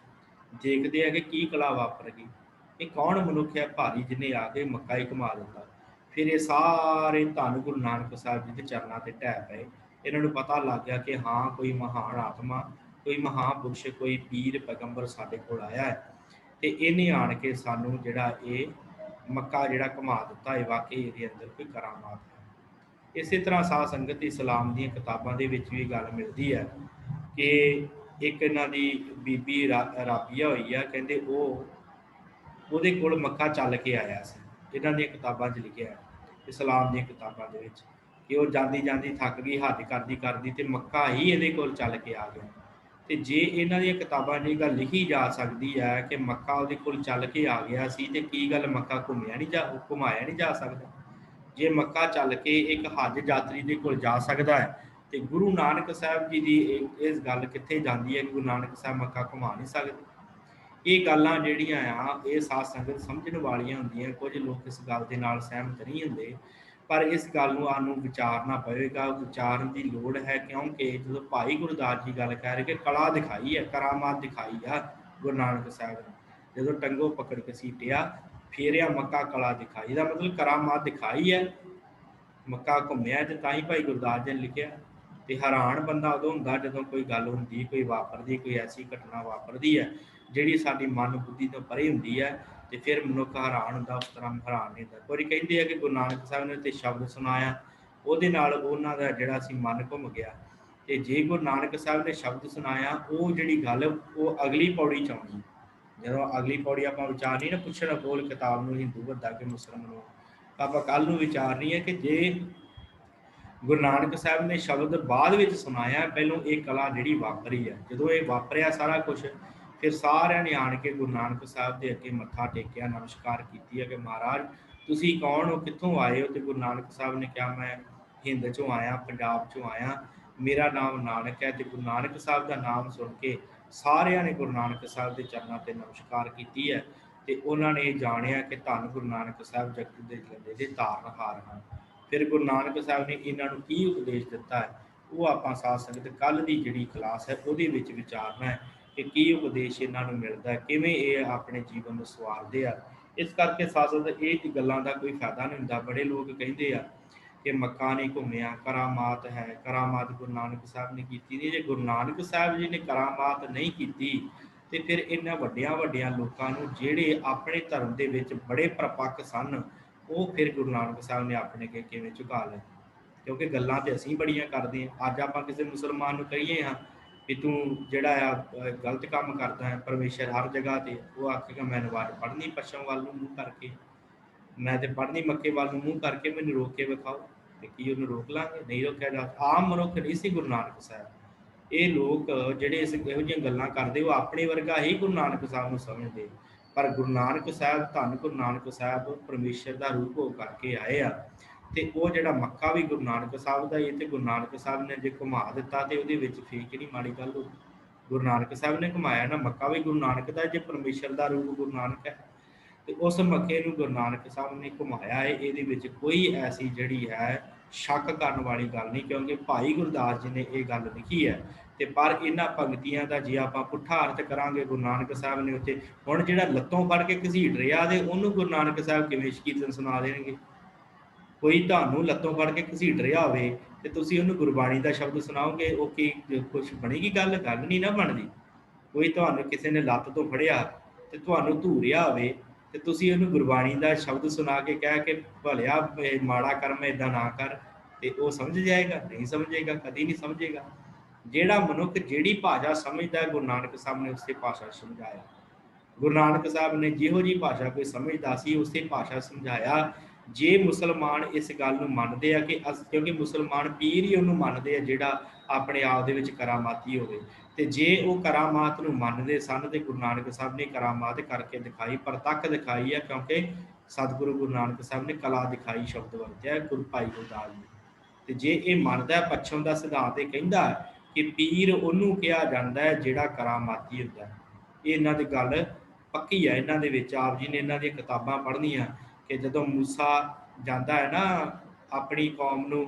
ਦੇਖਦੇ ਆ ਕਿ ਕੀ ਕਲਾ ਵਾਪਰ ਗਈ, ਇਹ ਕੌਣ ਮਨੁੱਖ ਹੈ ਭਾਰੀ ਜਿਹਨੇ ਆ ਕੇ ਮੱਕਾ ਹੀ ਘੁਮਾ ਦਿੱਤਾ। ਫਿਰ ਇਹ ਸਾਰੇ ਧੰਨ ਗੁਰੂ ਨਾਨਕ ਸਾਹਿਬ ਜੀ ਦੇ ਚਰਨਾਂ ਤੇ ਢਹਿ ਪਏ। ਇਹਨਾਂ ਨੂੰ ਪਤਾ ਲੱਗ ਗਿਆ ਕਿ ਹਾਂ ਕੋਈ ਮਹਾਨ ਆਤਮਾ, ਕੋਈ ਮਹਾਂਪੁਰਸ਼, ਕੋਈ ਪੀਰ ਪੈਗੰਬਰ ਸਾਡੇ ਕੋਲ ਆਇਆ ਹੈ ਤੇ ਇਹਨੇ ਆਣ ਕੇ ਸਾਨੂੰ ਜਿਹੜਾ ਇਹ ਮੱਕਾ ਜਿਹੜਾ ਘੁਮਾ ਦਿੱਤਾ, ਇਹ ਵਾਕਈ ਇਹਦੇ ਅੰਦਰ ਕੋਈ ਕਰਾਮਾਤ ਹੈ। ਇਸੇ ਤਰ੍ਹਾਂ ਸਾਧ ਸੰਗਤ ਇਸਲਾਮ ਦੀਆਂ ਕਿਤਾਬਾਂ ਦੇ ਵਿੱਚ ਵੀ ਗੱਲ ਮਿਲਦੀ ਹੈ ਕਿ ਇੱਕ ਇਹਨਾਂ ਦੀ ਬੀਬੀ ਰਾਬੀਆ ਹੋਈ ਆ, ਕਹਿੰਦੇ ਉਹਦੇ ਕੋਲ ਮੱਕਾ ਚੱਲ ਕੇ ਆਇਆ ਸੀ। ਇਹਨਾਂ ਦੀਆਂ ਕਿਤਾਬਾਂ 'ਚ ਲਿਖਿਆ ਇਸਲਾਮ ਦੀਆਂ ਕਿਤਾਬਾਂ ਦੇ ਵਿੱਚ ਕਿ ਉਹ ਜਾਂਦੀ ਜਾਂਦੀ ਥੱਕ ਗਈ, ਹੱਜ ਕਰਦੀ ਕਰਦੀ, ਤੇ ਮੱਕਾ ਹੀ ਇਹਦੇ ਕੋਲ ਚੱਲ ਕੇ ਆ ਗਿਆ। ਤੇ ਜੇ ਇਹਨਾਂ ਦੀਆਂ ਕਿਤਾਬਾਂ 'ਚ ਇਹ ਗੱਲ ਲਿਖੀ ਜਾ ਸਕਦੀ ਹੈ ਕਿ ਮੱਕਾ ਉਹਦੇ ਕੋਲ ਚੱਲ ਕੇ ਆ ਗਿਆ ਸੀ, ਤੇ ਕੀ ਗੱਲ ਮੱਕਾ ਘੁਮਾਇਆ ਨਹੀਂ ਜਾ ਸਕਦਾ? ਜੇ ਮੱਕਾ ਚੱਲ ਕੇ ਇੱਕ ਹੱਜ ਯਾਤਰੀ ਦੇ ਕੋਲ ਜਾ ਸਕਦਾ ਹੈ, ਤੇ ਗੁਰੂ ਨਾਨਕ ਸਾਹਿਬ ਜੀ ਦੀ ਇਸ ਗੱਲ ਕਿੱਥੇ ਜਾਂਦੀ ਹੈ ਕਿ ਗੁਰੂ ਨਾਨਕ ਸਾਹਿਬ ਮੱਕਾ ਘੁਮਾ ਨਹੀਂ ਸਕਦੇ? ਇਹ ਗੱਲਾਂ ਜਿਹੜੀਆਂ ਆ ਇਹ ਸਾਧ ਸੰਗਤ ਸਮਝਣ ਵਾਲੀਆਂ ਹੁੰਦੀਆਂ। ਕੁਝ ਲੋਕ ਇਸ ਗੱਲ ਦੇ ਨਾਲ ਸਹਿਮਤ ਨਹੀਂ ਹੁੰਦੇ, ਪਰ ਇਸ ਗੱਲ ਨੂੰ ਸਾਨੂੰ ਵਿਚਾਰਨਾ ਪਵੇਗਾ, ਵਿਚਾਰਨ ਦੀ ਲੋੜ ਹੈ, ਕਿਉਂਕਿ ਜਦੋਂ ਭਾਈ ਗੁਰਦਾਸ ਜੀ ਗੱਲ ਕਹਿ ਰਹੇ ਕਿ ਕਲਾ ਦਿਖਾਈ ਹੈ, ਕਰਾਮਾਤ ਦਿਖਾਈ ਆ ਗੁਰੂ ਨਾਨਕ ਸਾਹਿਬ ਨੇ, ਜਦੋਂ ਟੰਗੋ ਪਕੜ ਕੇ ਸੀਟਿਆ ਫੇਰਿਆ ਮੱਕਾ ਕਲਾ ਦਿਖਾਈ, ਦਾ ਮਤਲਬ ਕਰਾਮਾਤ ਦਿਖਾਈ ਹੈ, ਮੱਕਾ ਘੁੰਮਿਆ, ਤੇ ਤਾਂ ਹੀ ਭਾਈ ਗੁਰਦਾਸ ਜੀ ਨੇ ਲਿਖਿਆ। ਤੇ ਹੈਰਾਨ ਬੰਦਾ ਉਦੋਂ ਹੁੰਦਾ ਜਦੋਂ ਕੋਈ ਗੱਲ ਹੁੰਦੀ, ਕੋਈ ਵਾਪਰਦੀ, ਕੋਈ ਐਸੀ ਘਟਨਾ ਵਾਪਰਦੀ ਹੈ ਜਿਹੜੀ ਸਾਡੀ ਮਨ ਬੁੱਧੀ ਤੋਂ ਪਰੇ ਹੁੰਦੀ ਹੈ, ਤੇ ਫਿਰ ਮਨੁੱਖ ਹੈਰਾਨ ਹੁੰਦਾ, ਉਸ ਤਰ੍ਹਾਂ ਹੈਰਾਨ ਨਹੀਂ ਹੁੰਦਾ। ਕੋਈ ਕਹਿੰਦੇ ਆ ਕਿ ਗੁਰੂ ਨਾਨਕ ਸਾਹਿਬ ਨੇ ਤੇ ਸ਼ਬਦ ਸੁਣਾਇਆ, ਉਹਦੇ ਨਾਲ ਉਹਨਾਂ ਦਾ ਜਿਹੜਾ ਸੀ ਮਨ ਘੁੰਮ ਗਿਆ। ਤੇ ਜੇ ਗੁਰੂ ਨਾਨਕ ਸਾਹਿਬ ਨੇ ਸ਼ਬਦ ਸੁਣਾਇਆ, ਉਹ ਜਿਹੜੀ ਗੱਲ ਉਹ ਅਗਲੀ ਪੌੜੀ 'ਚ ਆਉਣੀ। ਜਦੋਂ ਅਗਲੀ ਪੌੜੀ ਆਪਾਂ ਵਿਚਾਰ ਨਹੀਂ ਨਾ ਪੁੱਛਣਾ ਬੋਲ ਕਿਤਾਬ ਨੂੰ ਹਿੰਦੂ ਵੱਡਾ ਕਿ ਮੁਸਲਮਾਨ ਨੂੰ, ਆਪਾਂ ਕੱਲ ਨੂੰ ਵਿਚਾਰਨੀ ਹੈ ਕਿ ਜੇ ਗੁਰੂ ਨਾਨਕ ਸਾਹਿਬ ਨੇ ਸ਼ਬਦ ਬਾਅਦ ਵਿੱਚ ਸੁਣਾਇਆ, ਪਹਿਲੋਂ ਇਹ ਕਲਾ ਜਿਹੜੀ ਵਾਪਰੀ ਹੈ, ਜਦੋਂ ਇਹ ਵਾਪਰਿਆ ਸਾਰਾ ਕੁਝ, ਫਿਰ ਸਾਰਿਆਂ ਨੇ ਆਣ ਕੇ ਗੁਰੂ ਨਾਨਕ ਸਾਹਿਬ ਦੇ ਅੱਗੇ ਮੱਥਾ ਟੇਕਿਆ, ਨਮਸਕਾਰ ਕੀਤੀ ਹੈ ਕਿ ਮਹਾਰਾਜ ਤੁਸੀਂ ਕੌਣ ਹੋ, ਕਿੱਥੋਂ ਆਏ ਹੋ? ਤੇ ਗੁਰੂ ਨਾਨਕ ਸਾਹਿਬ ਨੇ ਕਿਹਾ ਮੈਂ ਹਿੰਦ ਚੋਂ ਆਇਆ, ਪੰਜਾਬ ਚੋਂ ਆਇਆ, ਮੇਰਾ ਨਾਮ ਨਾਨਕ ਹੈ। ਤੇ ਗੁਰੂ ਨਾਨਕ ਸਾਹਿਬ ਦਾ ਨਾਮ ਸੁਣ ਕੇ ਸਾਰਿਆਂ ਨੇ ਗੁਰੂ ਨਾਨਕ ਸਾਹਿਬ ਦੇ ਚਰਨਾਂ ਤੇ ਨਮਸਕਾਰ ਕੀਤੀ ਹੈ, ਤੇ ਉਹਨਾਂ ਨੇ ਇਹ ਜਾਣਿਆ ਕਿ ਧੰਨ ਗੁਰੂ ਨਾਨਕ ਸਾਹਿਬ ਜਗਤ ਦੇ ਜਲੰਦੇ ਦੇ ਤਾਰਨਹਾਰ ਹਨ। ਫਿਰ ਗੁਰੂ ਨਾਨਕ ਸਾਹਿਬ ਨੇ ਇਹਨਾਂ ਨੂੰ ਕੀ ਉਪਦੇਸ਼ ਦਿੱਤਾ ਹੈ, ਉਹ ਆਪਾਂ ਸਾਧ ਸੰਗਤ ਕੱਲ੍ਹ ਦੀ ਜਿਹੜੀ ਕਲਾਸ ਹੈ ਉਹਦੇ ਵਿੱਚ ਵਿਚਾਰਨਾ ਹੈ ਕਿ ਕੀ ਉਪਦੇਸ਼ ਇਹਨਾਂ ਨੂੰ ਮਿਲਦਾ ਹੈ, ਕਿਵੇਂ ਇਹ ਆਪਣੇ ਜੀਵਨ ਨੂੰ ਸਵਾਰਦੇ ਆ। ਇਸ ਕਰਕੇ ਸਾਧ ਸੰਗਤ ਇਹ ਗੱਲਾਂ ਦਾ ਕੋਈ ਫਾਇਦਾ ਨਹੀਂ ਹੁੰਦਾ। ਬੜੇ ਲੋਕ ਕਹਿੰਦੇ ਆ ਕਿ ਮੱਕਾ ਨਹੀਂ ਘੁੰਮਿਆ, ਕਰਾਮਾਤ ਹੈ, ਕਰਾਮਾਤ ਗੁਰੂ ਨਾਨਕ ਸਾਹਿਬ ਨੇ ਕੀਤੀ ਨਹੀਂ। ਜੇ ਗੁਰੂ ਨਾਨਕ ਸਾਹਿਬ ਜੀ ਨੇ ਕਰਾਮਾਤ ਨਹੀਂ ਕੀਤੀ, ਤੇ ਫਿਰ ਇਹਨਾਂ ਵੱਡਿਆਂ ਵੱਡਿਆਂ ਲੋਕਾਂ ਨੂੰ ਜਿਹੜੇ ਆਪਣੇ ਧਰਮ ਦੇ ਵਿੱਚ ਬੜੇ ਪ੍ਰਪੱਕ ਸਨ, ਉਹ ਫਿਰ ਗੁਰੂ ਨਾਨਕ ਸਾਹਿਬ ਨੇ ਆਪਣੇ ਕੇ ਕਿਵੇਂ ਝੁਕਾ ਲਏ? ਕਿਉਂਕਿ ਗੱਲਾਂ ਤੇ ਅਸੀਂ ਬੜੀਆਂ ਕਰਦੇ ਹਾਂ। ਅੱਜ ਆਪਾਂ ਕਿਸੇ ਮੁਸਲਮਾਨ ਨੂੰ ਕਹੀਏ ਹਾਂ ਵੀ ਤੂੰ ਜਿਹੜਾ ਆ ਗਲਤ ਕੰਮ ਕਰਦਾ ਹੈ, ਪਰਮੇਸ਼ਰ ਹਰ ਜਗ੍ਹਾ ਤੇ, ਉਹ ਆਖੇਗਾ ਮੈਂ ਨਮਾਜ਼ ਪੜ੍ਹਨੀ ਪੱਛਮ ਵੱਲ ਨੂੰ ਮੂੰਹ ਕਰਕੇ, ਮੈਂ ਤੇ ਪੜ੍ਹਨੀ ਮੱਕੇ ਵੱਲ ਨੂੰ ਮੂੰਹ ਕਰਕੇ, ਮੈਨੂੰ ਰੋਕ ਕੇ ਵਿਖਾਓ। ਤੇ ਕੀ ਉਹਨੂੰ ਰੋਕ ਲਾਂਗੇ? ਨਹੀਂ ਰੋਕਿਆ ਜਾ। ਆਮ ਮਨੁੱਖ ਨਹੀਂ ਸੀ ਗੁਰੂ ਨਾਨਕ ਸਾਹਿਬ। ਇਹ ਲੋਕ ਜਿਹੜੇ ਇਹੋ ਜਿਹੀਆਂ ਗੱਲਾਂ ਕਰਦੇ, ਉਹ ਆਪਣੇ ਵਰਗਾ ਹੀ ਗੁਰੂ ਨਾਨਕ ਸਾਹਿਬ ਨੂੰ ਸਮਝਦੇ। ਪਰ ਗੁਰੂ ਨਾਨਕ ਸਾਹਿਬ, ਧੰਨ ਗੁਰੂ ਨਾਨਕ ਸਾਹਿਬ ਪਰਮੇਸ਼ਰ ਦਾ ਰੂਪ ਹੋ ਕਰਕੇ ਆਏ ਆ, ਤੇ ਉਹ ਜਿਹੜਾ ਮੱਕਾ ਵੀ ਗੁਰੂ ਨਾਨਕ ਸਾਹਿਬ ਦਾ ਹੀ। ਤੇ ਗੁਰੂ ਨਾਨਕ ਸਾਹਿਬ ਨੇ ਜੇ ਘੁਮਾ ਦਿੱਤਾ ਤੇ ਉਹਦੇ ਵਿੱਚ ਫੇਰ ਕਿਹੜੀ ਮਾੜੀ ਗੱਲ ਹੋ? ਗੁਰੂ ਨਾਨਕ ਸਾਹਿਬ ਨੇ ਘੁਮਾਇਆ ਨਾ, ਮੱਕਾ ਵੀ ਗੁਰੂ ਨਾਨਕ ਦਾ, ਜੇ ਪਰਮੇਸ਼ਰ ਦਾ ਰੂਪ ਗੁਰੂ ਨਾਨਕ ਹੈ, ਤੇ ਉਸ ਮੱਕੇ ਨੂੰ ਗੁਰੂ ਨਾਨਕ ਸਾਹਿਬ ਨੇ ਘੁਮਾਇਆ ਹੈ। ਇਹਦੇ ਵਿੱਚ ਕੋਈ ਐਸੀ ਜਿਹੜੀ ਹੈ ਸ਼ੱਕ ਕਰਨ ਵਾਲੀ ਗੱਲ ਨਹੀਂ, ਕਿਉਂਕਿ ਭਾਈ ਗੁਰਦਾਸ ਜੀ ਨੇ ਇਹ ਗੱਲ ਲਿਖੀ ਹੈ। ਤੇ ਪਰ ਇਹਨਾਂ ਪੰਕਤੀਆਂ ਦਾ ਜੇ ਆਪਾਂ ਪੁੱਠਾ ਅਰਥ ਕਰਾਂਗੇ, ਗੁਰੂ ਨਾਨਕ ਸਾਹਿਬ ਨੇ ਉੱਥੇ ਹੁਣ ਜਿਹੜਾ ਲੱਤੋਂ ਫੜ ਕੇ ਘਸੀਟ ਰਿਹਾ, ਤੇ ਉਹਨੂੰ ਗੁਰੂ ਨਾਨਕ ਸਾਹਿਬ ਕਿਵੇਂ ਕੀਰਤਨ ਸੁਣਾ ਦੇਣਗੇ? ਕੋਈ ਤੁਹਾਨੂੰ ਲੱਤੋਂ ਫੜ ਕੇ ਘਸੀਟ ਰਿਹਾ ਹੋਵੇ ਤੇ ਤੁਸੀਂ ਉਹਨੂੰ ਗੁਰਬਾਣੀ ਦਾ ਸ਼ਬਦ ਸੁਣਾਓਗੇ, ਉਹ ਕੀ ਕੁਛ ਬਣੇਗੀ? ਗੱਲ ਨਹੀਂ ਨਾ ਬਣਦੀ। ਕੋਈ ਤੁਹਾਨੂੰ ਕਿਸੇ ਨੇ ਲੱਤ ਤੋਂ ਫੜਿਆ ਤੇ ਤੁਹਾਨੂੰ ਧੂਰਿਆ ਹੋਵੇ, ਤੇ ਤੁਸੀਂ ਉਹਨੂੰ ਗੁਰਬਾਣੀ ਦਾ ਸ਼ਬਦ ਸੁਣਾ ਕੇ ਕਹਿ ਕੇ ਭਲਿਆ ਮਾੜਾ ਕਰਮ ਏਦਾਂ ਨਾ ਕਰ, ਤੇ ਉਹ ਸਮਝ ਜਾਏਗਾ? ਨਹੀਂ ਸਮਝੇਗਾ, ਕਦੀ ਨਹੀਂ ਸਮਝੇਗਾ। ਜਿਹੜਾ ਮਨੁੱਖ ਜਿਹੜੀ ਭਾਸ਼ਾ ਸਮਝਦਾ, ਗੁਰੂ ਨਾਨਕ ਸਾਹਿਬ ਨੇ ਉਸੇ ਭਾਸ਼ਾ ਸਮਝਾਇਆ। ਗੁਰੂ ਨਾਨਕ ਸਾਹਿਬ ਨੇ ਜਿਹੋ ਜਿਹੀ ਭਾਸ਼ਾ ਕੋਈ ਸਮਝਦਾ ਸੀ, ਉਸੇ ਭਾਸ਼ਾ ਸਮਝਾਇਆ। ਜੇ ਮੁਸਲਮਾਨ ਇਸ ਗੱਲ ਨੂੰ ਮੰਨਦੇ ਆ ਕਿ ਕਿਉਂਕਿ ਮੁਸਲਮਾਨ ਪੀਰ ਹੀ ਉਹਨੂੰ ਮੰਨਦੇ ਆ ਜਿਹੜਾ ਆਪਣੇ ਆਪ ਦੇ ਵਿੱਚ ਕਰਾਮਾਤੀ ਹੋਵੇ, ਤੇ ਜੇ ਉਹ ਕਰਾਮਾਤ ਨੂੰ ਮੰਨਦੇ ਸਨ, ਤੇ ਗੁਰੂ ਨਾਨਕ ਸਾਹਿਬ ਨੇ ਕਰਾਮਾਤ ਕਰਕੇ ਦਿਖਾਈ, ਪ੍ਰਤੱਖ ਦਿਖਾਈ ਹੈ, ਕਿਉਂਕਿ ਸਤਿਗੁਰੂ ਗੁਰੂ ਨਾਨਕ ਸਾਹਿਬ ਨੇ ਕਲਾ ਦਿਖਾਈ ਸ਼ਬਦ ਵਰਤਿਆ ਗੁਰੂ ਭਾਈ ਗੁਰਦਾਸ ਜੀ। ਤੇ ਜੇ ਇਹ ਮੰਨਦਾ ਪੱਛਮ ਦਾ ਸਿਧਾਂਤ, ਇਹ ਕਹਿੰਦਾ ਕਿ ਪੀਰ ਉਹਨੂੰ ਕਿਹਾ ਜਾਂਦਾ ਹੈ ਜਿਹੜਾ ਕਰਾਮਾਤੀ ਹੁੰਦਾ। ਇਹ ਇਹਨਾਂ ਦੀ ਗੱਲ ਪੱਕੀ ਹੈ। ਇਹਨਾਂ ਦੇ ਵਿੱਚ ਆਪ ਜੀ ਨੇ ਇਹਨਾਂ ਦੀਆਂ ਕਿਤਾਬਾਂ ਪੜ੍ਹਨੀਆਂ ਕਿ ਜਦੋਂ ਮੂਸਾ ਜਾਂਦਾ ਹੈ ਨਾ ਆਪਣੀ ਕੌਮ ਨੂੰ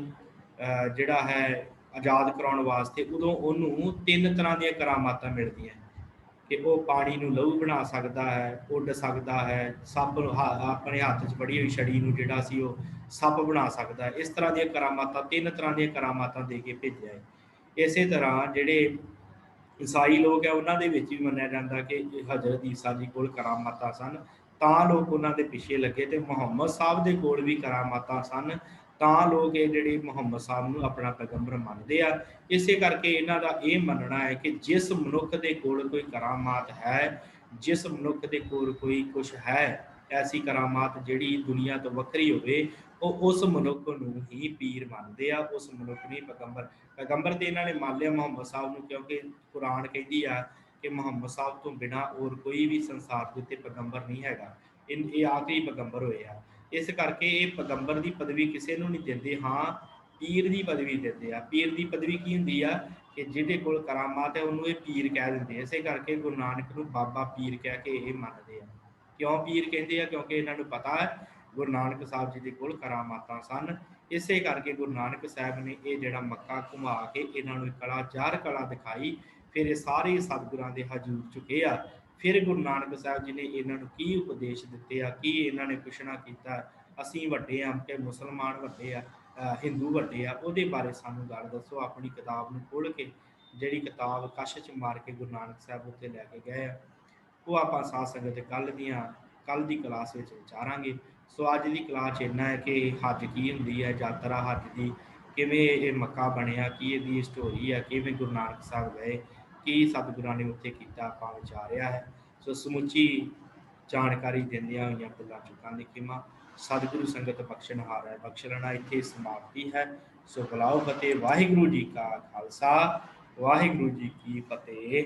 ਜਿਹੜਾ ਹੈ ਆਜ਼ਾਦ ਕਰਾਉਣ ਵਾਸਤੇ, ਉਦੋਂ ਉਹਨੂੰ 3 ਤਰ੍ਹਾਂ ਦੀਆਂ ਕਰਾਮਾਤਾਂ ਮਿਲਦੀਆਂ ਕਿ ਉਹ ਪਾਣੀ ਨੂੰ ਲਹੂ ਬਣਾ ਸਕਦਾ ਹੈ, ਉੱਡ ਸਕਦਾ ਹੈ, ਸੱਪ ਨੂੰ ਆਪਣੇ ਹੱਥ 'ਚ ਫੜੀ ਹੋਈ ਛੜੀ ਨੂੰ ਜਿਹੜਾ ਸੀ ਉਹ ਸੱਪ ਬਣਾ ਸਕਦਾ ਹੈ। ਇਸ ਤਰ੍ਹਾਂ ਦੀਆਂ ਕਰਾਮਾਤਾਂ, 3 ਤਰ੍ਹਾਂ ਦੀਆਂ ਕਰਾਮਾਤਾਂ ਦੇ ਕੇ ਭੇਜਿਆ ਹੈ। ਇਸੇ ਤਰ੍ਹਾਂ ਜਿਹੜੇ ਈਸਾਈ ਲੋਕ ਹੈ ਉਹਨਾਂ ਦੇ ਵਿੱਚ ਵੀ ਮੰਨਿਆ ਜਾਂਦਾ ਕਿ ਹਜ਼ਰਤ ਈਸਾ ਜੀ ਕੋਲ ਕਰਾਮਾਤਾਂ ਸਨ, ਤਾਂ ਲੋਕ ਉਹਨਾਂ ਦੇ ਪਿੱਛੇ ਲੱਗੇ। ਤੇ ਮੁਹੰਮਦ ਸਾਹਿਬ ਦੇ ਕੋਲ ਵੀ ਕਰਾਮਾਤਾਂ ਸਨ, ਤਾਂ ਲੋਕ ਇਹ ਜਿਹੜੇ ਮੁਹੰਮਦ ਸਾਹਿਬ ਨੂੰ ਆਪਣਾ ਪੈਗੰਬਰ ਮੰਨਦੇ ਆ। ਇਸੇ ਕਰਕੇ ਇਹਨਾਂ ਦਾ ਇਹ ਮੰਨਣਾ ਹੈ ਕਿ ਜਿਸ ਮਨੁੱਖ ਦੇ ਕੋਲ ਕੋਈ ਕਰਾਮਾਤ ਹੈ, ਜਿਸ ਮਨੁੱਖ ਦੇ ਕੋਲ ਕੋਈ ਕੁਛ ਹੈ, ਐਸੀ ਕਰਾਮਾਤ ਜਿਹੜੀ ਦੁਨੀਆ ਤੋਂ ਵੱਖਰੀ ਹੋਵੇ, ਉਹ ਉਸ ਮਨੁੱਖ ਨੂੰ ਹੀ ਪੀਰ ਮੰਨਦੇ ਆ, ਉਸ ਮਨੁੱਖ ਨੂੰ ਹੀ ਪੈਗੰਬਰ। ਪੈਗੰਬਰ ਤੇ ਇਹਨਾਂ ਨੇ ਮੰਨ ਲਿਆ ਮੁਹੰਮਦ ਸਾਹਿਬ ਨੂੰ, ਕਿਉਂਕਿ ਕੁਰਾਨ ਕਹਿੰਦੀ ਆ ਕਿ ਮੁਹੰਮਦ ਸਾਹਿਬ ਤੋਂ ਬਿਨਾਂ ਹੋਰ ਕੋਈ ਵੀ ਸੰਸਾਰ ਦੇ ਉੱਤੇ ਪੈਗੰਬਰ ਨਹੀਂ ਹੈਗਾ, ਇਹ ਆਖਰੀ ਪੈਗੰਬਰ ਹੋਏ ਆ। ਇਸ ਕਰਕੇ ਇਹ ਪੈਗੰਬਰ ਦੀ ਪਦਵੀ ਕਿਸੇ ਨੂੰ ਨਹੀਂ ਦਿੰਦੇ, ਹਾਂ ਪੀਰ ਦੀ ਪਦਵੀ ਦਿੰਦੇ ਆ। ਪੀਰ ਦੀ ਪਦਵੀ ਕੀ ਹੁੰਦੀ ਆ ਕਿ ਜਿਹਦੇ ਕੋਲ ਕਰਾਮਾਤ ਹੈ ਉਹਨੂੰ ਇਹ ਪੀਰ ਕਹਿ ਦਿੰਦੇ ਆ। ਇਸੇ ਕਰਕੇ ਗੁਰੂ ਨਾਨਕ ਨੂੰ ਬਾਬਾ ਪੀਰ ਕਹਿ ਕੇ ਇਹ ਮੰਨਦੇ ਆ। ਕਿਉਂ ਪੀਰ ਕਹਿੰਦੇ ਆ? ਕਿਉਂਕਿ ਇਹਨਾਂ ਨੂੰ ਪਤਾ ਹੈ ਗੁਰੂ ਨਾਨਕ ਸਾਹਿਬ ਜੀ ਦੇ ਕੋਲ ਕਰਾਮਾਤਾਂ ਸਨ। ਇਸੇ ਕਰਕੇ ਗੁਰੂ ਨਾਨਕ ਸਾਹਿਬ ਨੇ ਇਹ ਜਿਹੜਾ ਮੱਕਾ ਘੁਮਾ ਕੇ ਇਹਨਾਂ ਨੂੰ ਕਲਾ, ਚਾਰ ਕਲਾ ਦਿਖਾਈ। ਫਿਰ ਇਹ ਸਾਰੇ ਸਤਿਗੁਰਾਂ ਦੇ ਹਜ਼ੂਰ ਚੁੱਕੇ ਆ। ਫਿਰ ਗੁਰੂ ਨਾਨਕ ਸਾਹਿਬ ਜੀ ਨੇ ਇਹਨਾਂ ਨੂੰ ਕੀ ਉਪਦੇਸ਼ ਦਿੱਤੇ ਆ, ਕੀ ਇਹਨਾਂ ਨੇ ਪੁੱਛਣਾ ਕੀਤਾ, ਅਸੀਂ ਵੱਡੇ ਆ ਕਿ ਮੁਸਲਮਾਨ ਵੱਡੇ ਆ, ਹਿੰਦੂ ਵੱਡੇ ਆ, ਉਹਦੇ ਬਾਰੇ ਸਾਨੂੰ ਗੱਲ ਦੱਸੋ। ਆਪਣੀ ਕਿਤਾਬ ਨੂੰ ਖੋਲ੍ਹ ਕੇ, ਜਿਹੜੀ ਕਿਤਾਬ ਕਸ਼ 'ਚ ਮਾਰ ਕੇ ਗੁਰੂ ਨਾਨਕ ਸਾਹਿਬ ਉੱਤੇ ਲੈ ਕੇ ਗਏ ਆ, ਉਹ ਆਪਾਂ ਸਾਧ ਸੰਗਤ ਕੱਲ੍ਹ ਦੀ ਕਲਾਸ ਵਿੱਚ ਵਿਚਾਰਾਂਗੇ। ਸੋ ਅੱਜ ਦੀ ਕਲਾਸ 'ਚ ਇੰਨਾ ਹੈ ਕਿ ਹੱਜ ਕੀ ਹੁੰਦੀ ਹੈ, ਯਾਤਰਾ ਹੱਜ ਦੀ, ਕਿਵੇਂ ਇਹ ਮੱਕਾ ਬਣਿਆ, ਕੀ ਇਹਦੀ ਸਟੋਰੀ ਹੈ, ਕਿਵੇਂ ਗੁਰੂ ਨਾਨਕ ਸਾਹਿਬ ਗਏ, ਕੀ ਸਤਿਗੁਰਾਂ ਨੇ ਉੱਥੇ ਕੀਤਾ, ਆਪਾਂ ਵਿਚਾਰਿਆ ਹੈ। ਸੋ ਸਮੁੱਚੀ ਜਾਣਕਾਰੀ ਦਿੰਦਿਆਂ ਹੋਈਆਂ ਭੁੱਲਾਂ ਚੁੱਕਾਂ ਦੀ ਖਿਮਾ ਸਤਿਗੁਰੂ ਸੰਗਤ ਬਖਸ਼ਣਹਾਰ ਹੈ, ਬਖਸ਼ ਲੈਣਾ। ਇੱਥੇ ਸਮਾਪਤੀ ਹੈ। ਸੋ ਬੁਲਾਓ ਫਤਿਹ। ਵਾਹਿਗੁਰੂ ਜੀ ਕਾ ਖਾਲਸਾ, ਵਾਹਿਗੁਰੂ ਜੀ ਕੀ ਫਤਿਹ।